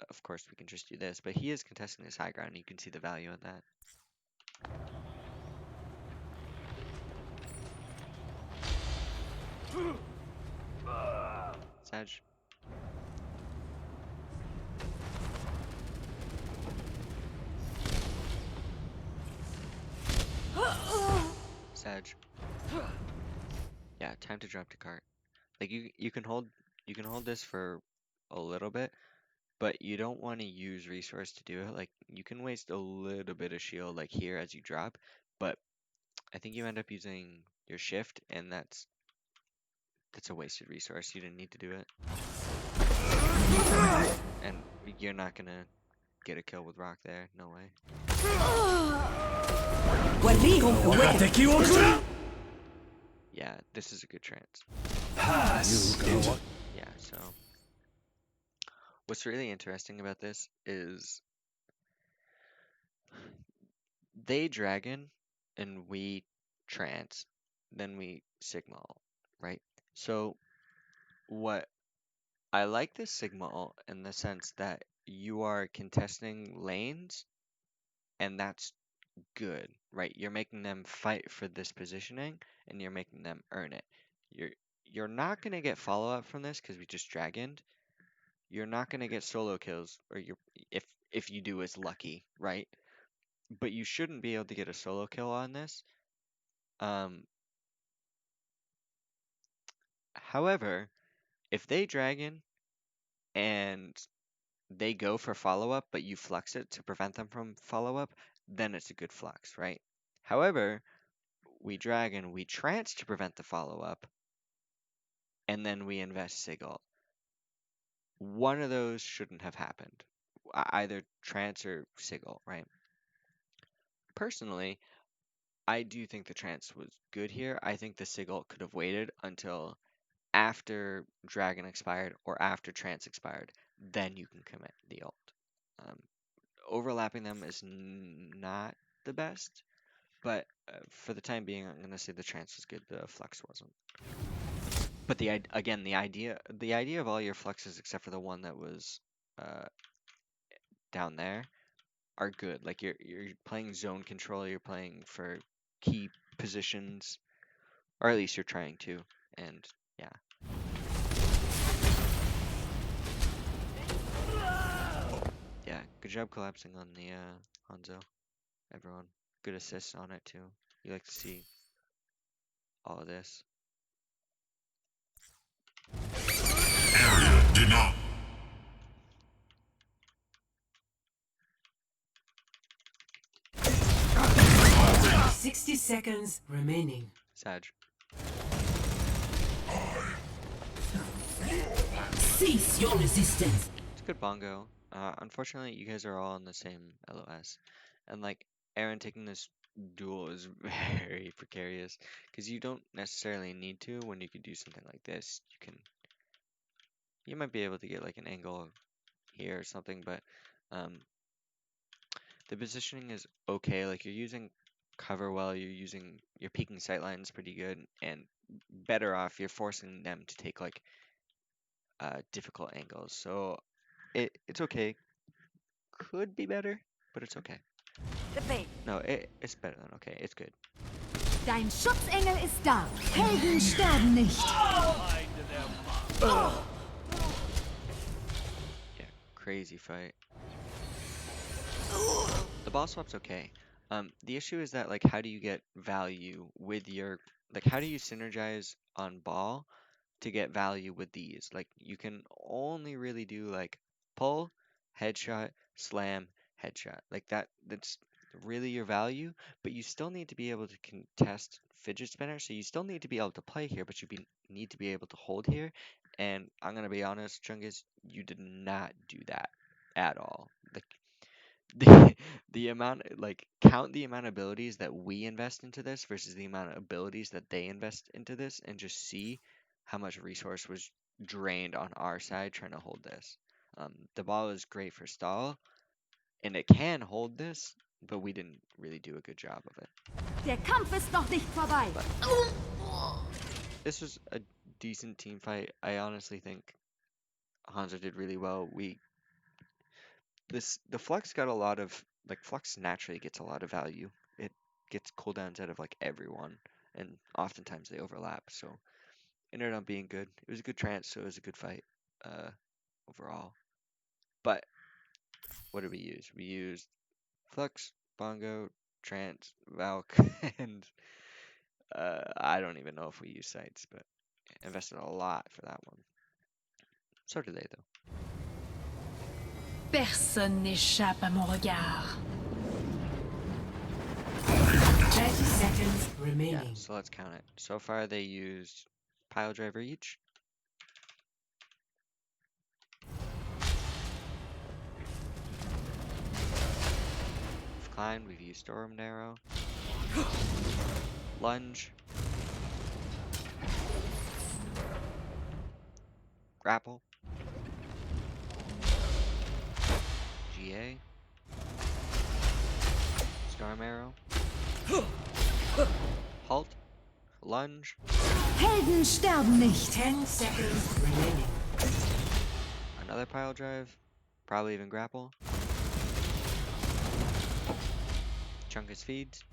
of course we can just do this, but he is contesting this high ground. And you can see the value in that. Sag. Sag. Yeah, time to drop to cart. Like you can hold this for a little bit, but you don't want to use resource to do it. Like you can waste a little bit of shield like here as you drop, but I think you end up using your shift, and that's a wasted resource. You didn't need to do it. And you're not gonna get a kill with rock there. No way. وريهم قوتك. Yeah, this is a good trance. Pass. Yeah, so what's really interesting about this is they dragon and we trance. then we Sigma ult, right? So what I like this Sigma ult in the sense that you are contesting lanes, and that's good, right? You're making them fight for this positioning, and you're making them earn it. You're you're not gonna get follow up from this because we just dragoned. You're not gonna get solo kills, or you're if you do, it's lucky, right? But you shouldn't be able to get a solo kill on this. Um, However, if they dragon and they go for follow up, but you flex it to prevent them from follow up, then it's a good flex, right? However, we dragon, we trance to prevent the follow up, and then we invest Sigil. One of those shouldn't have happened. Either trance or Sigil, right? Personally, I do think the trance was good here. I think the Sigil could have waited until after Dragon expired or after Trance expired. Then you can commit the ult. Um, Overlapping them is not the best, but for the time being, I'm gonna say the Trance was good. The Flex wasn't. But again, the idea of all your flexes except for the one that was uh, down there are good. Like you're playing zone control, you're playing for key positions, or at least you're trying to. And yeah, yeah, good job collapsing on the Hanzo, everyone. Good assists on it too. You like to see all of this. Area denied. 60 seconds remaining. Sag. Cease your resistance. It's a good bongo. Unfortunately, you guys are all in the same LOS, and like Aaron taking this duel is very precarious because you don't necessarily need to when you could do something like this. You might be able to get like an angle here or something, but um, the positioning is okay. Like you're using cover well, you're peeking sightlines pretty good, and better off you're forcing them to take like difficult angles. So it's okay. Could be better, but it's okay. The way. No, it's better than okay. It's good. Dein Schutzengel ist da. Helden sterben nicht. Yeah, crazy fight. The ball swap's okay. The issue is that like how do you get value with your like how do you synergize on ball to get value with these? Like you can only really do like pull, headshot, slam, headshot. Like that's really your value, but you still need to be able to contest fidget spinner, so you still need to be able to play here, but need to be able to hold here. And I'm gonna be honest, Chungus, you did not do that at all. Like the amount like count the amount of abilities that we invest into this versus the amount of abilities that they invest into this and just see how much resource was drained on our side trying to hold this. The ball is great for stall and it can hold this, but we didn't really do a good job of it. Der Kampf ist noch nicht vorbei. This was a decent team fight. I honestly think Hanzo did really well. The Flux got a lot of like Flux naturally gets a lot of value. It gets cooldowns out of like everyone, and oftentimes they overlap. So it ended up being good. It was a good trance, so it was a good fight overall. But what did we use? We used Flux, Bongo, Trance, Valk, and I don't even know if we used sites, but invested a lot for that one. So did they though. Personne n'échappe à mon regard. 30 seconds remaining. Yeah, so let's count it. So far they used pile driver each. We've climbed, we've used storm arrow. Lunge. Grapple. GA. Storm arrow. Halt. lunge, Helden sterben nicht. 10 seconds remaining. another pile drive, probably even grapple. Chungus feeds,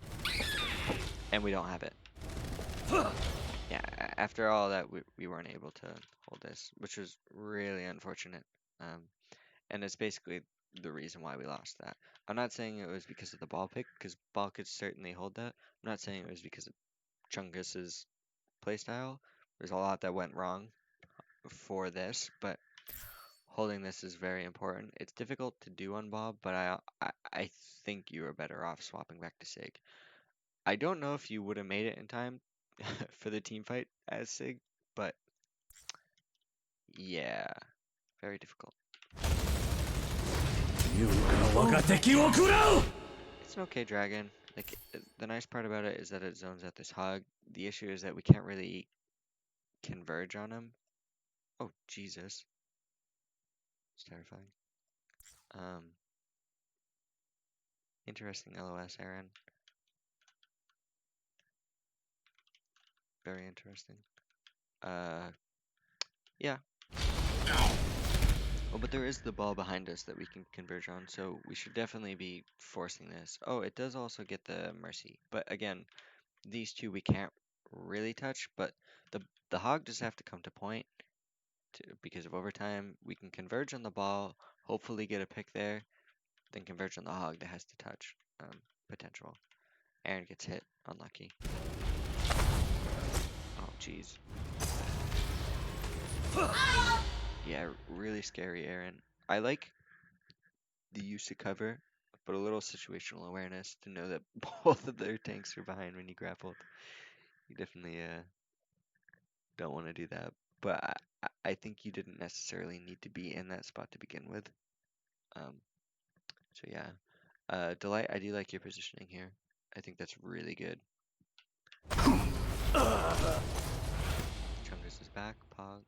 and we don't have it. Yeah, after all that, we weren't able to hold this, which was really unfortunate. Um, and it's basically the reason why we lost that. I'm not saying it was because of the ball pick, because ball could certainly hold that. I'm not saying it was because of Chungus's playstyle. There's a lot that went wrong for this, but holding this is very important. It's difficult to do on Bob, but I think you were better off swapping back to Sig. I don't know if you would have made it in time for the team fight as Sig, but yeah, very difficult. It's an okay dragon. Like the nice part about it is that it zones out this hog. The issue is that we can't really converge on him. Oh Jesus, it's terrifying. Interesting LOS, Aaron. Very interesting. Yeah. Oh, but there is the ball behind us that we can converge on, so we should definitely be forcing this. Oh, it does also get the mercy, but again, these two we can't really touch. But the hog just have to come to point because of overtime. We can converge on the ball, hopefully get a pick there, then converge on the hog that has to touch. Potential. Aaron gets hit, unlucky. Oh, jeez. Yeah, really scary, Aaron. I like the use of cover, but a little situational awareness to know that both of their tanks are behind when you grappled. You definitely don't want to do that. But I think you didn't necessarily need to be in that spot to begin with. So yeah. Delight, I do like your positioning here. I think that's really good. Chungus is back, Pog.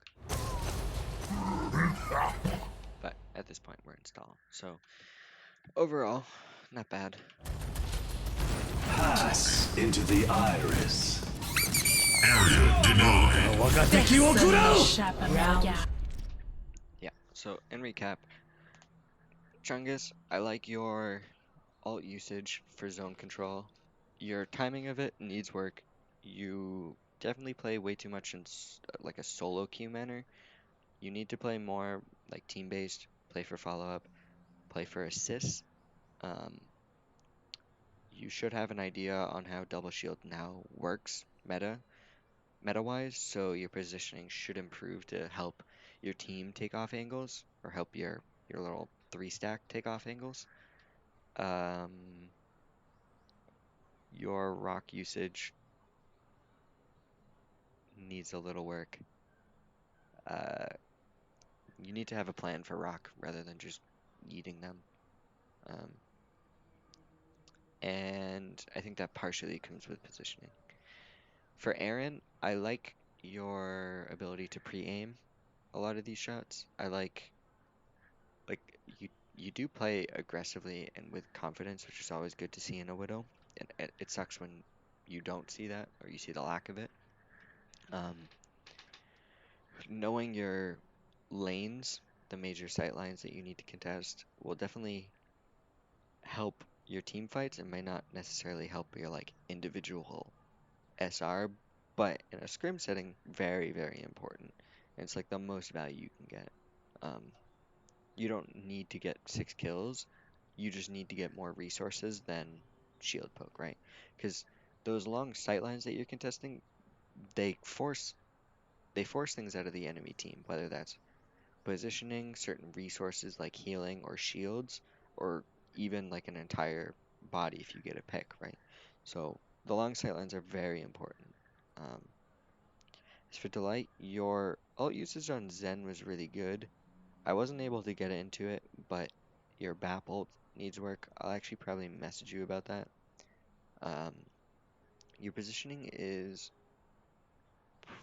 But at this point, we're in stall. So overall, not bad. Pass into the iris. Area denied. Personne n'échappe à mon regard. Yeah, so in recap, Chungus, I like your alt usage for zone control. Your timing of it needs work. You definitely play way too much in like a solo queue manner. You need to play more like team-based, play for follow-up, play for assists. Um, you should have an idea on how double shield now works meta-wise, so your positioning should improve to help your team take off angles or help your little 3-stack take off angles. Your rock usage needs a little work. Uh, you need to have a plan for rock rather than just eating them. Um, and I think that partially comes with positioning. For Aaron, I like your ability to pre-aim a lot of these shots. I like you do play aggressively and with confidence, which is always good to see in a Widow. And it sucks when you don't see that or you see the lack of it. Knowing your lanes, the major sight lines that you need to contest, will definitely help your team fights and may not necessarily help your like individual SR, but in a scrim setting, very, very important. And it's like the most value you can get. Um, you don't need to get 6 kills, you just need to get more resources than shield poke, right? Because those long sight lines that you're contesting, they force things out of the enemy team, whether that's positioning, certain resources like healing or shields, or even like an entire body if you get a pick, right? So the long sightlines are very important. As for Delight, your ult usage on Zen was really good. I wasn't able to get into it, but your BAP ult needs work. I'll actually probably message you about that. Um, your positioning is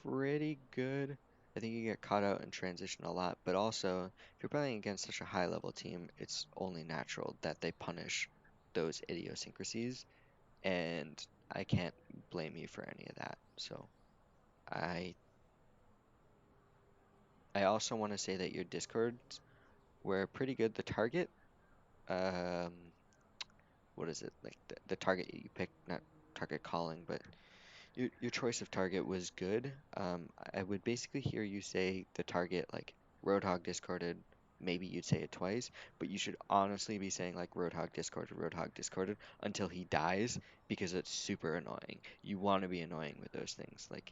pretty good. I think you get caught out in transition a lot, but also if you're playing against such a high level team, it's only natural that they punish those idiosyncrasies, and I can't blame you for any of that. So I I also want to say that your discords were pretty good. The target, um, what is it like the target you picked, not target calling, but your choice of target was good. I would basically hear you say the target like Roadhog discorded. Maybe you'd say it twice, but you should honestly be saying like Roadhog discorded until he dies because it's super annoying. You want to be annoying with those things. Like,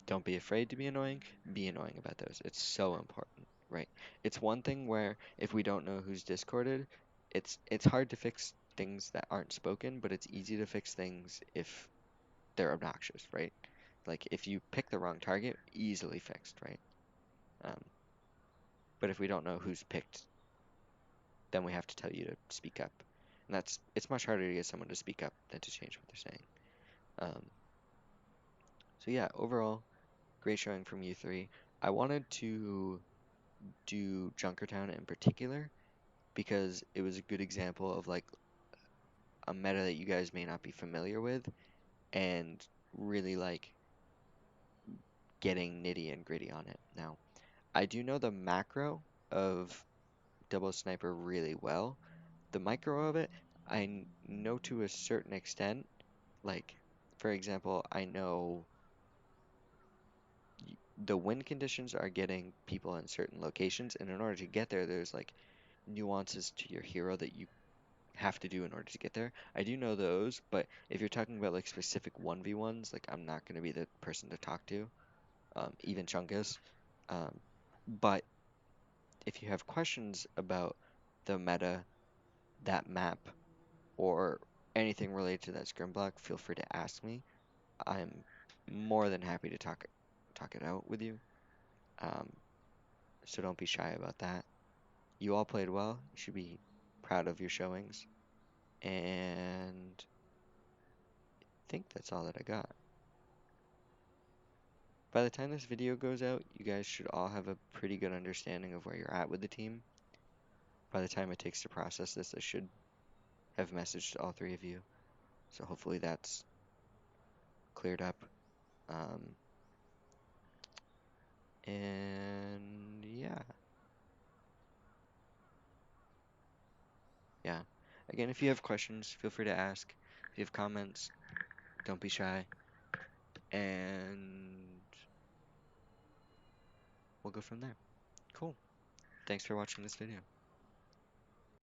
don't be afraid to be annoying about those. It's so important, right? It's one thing where if we don't know who's discorded, it's hard to fix things that aren't spoken, but it's easy to fix things if they're obnoxious, right? Like if you pick the wrong target, easily fixed, right? Um, but if we don't know who's picked, then we have to tell you to speak up, and it's much harder to get someone to speak up than to change what they're saying. Um, so yeah, overall, great showing from you three. I wanted to do Junkertown in particular because it was a good example of like a meta that you guys may not be familiar with and really like getting nitty and gritty on it. Now, I do know the macro of Double Sniper really well. The micro of it, know to a certain extent. Like, for example, I know the wind conditions are getting people in certain locations, and in order to get there, there's like nuances to your hero that you have to do in order to get there. I do know those, but if you're talking about like specific 1v1s, like I'm not going to be the person to talk to, even Chungus. Um, but if you have questions about the meta, that map, or anything related to that scrim block, feel free to ask me. I'm more than happy to talk it out with you. Um, so don't be shy about that. You all played well. You should be proud of your showings. And I think that's all that I got. By the time this video goes out, you guys should all have a pretty good understanding of where you're at with the team. By the time it takes to process this, I should have messaged all three of you. So hopefully that's cleared up. Um, and yeah. Again, if you have questions, feel free to ask. If you have comments, don't be shy. And we'll go from there. Cool. Thanks for watching this video.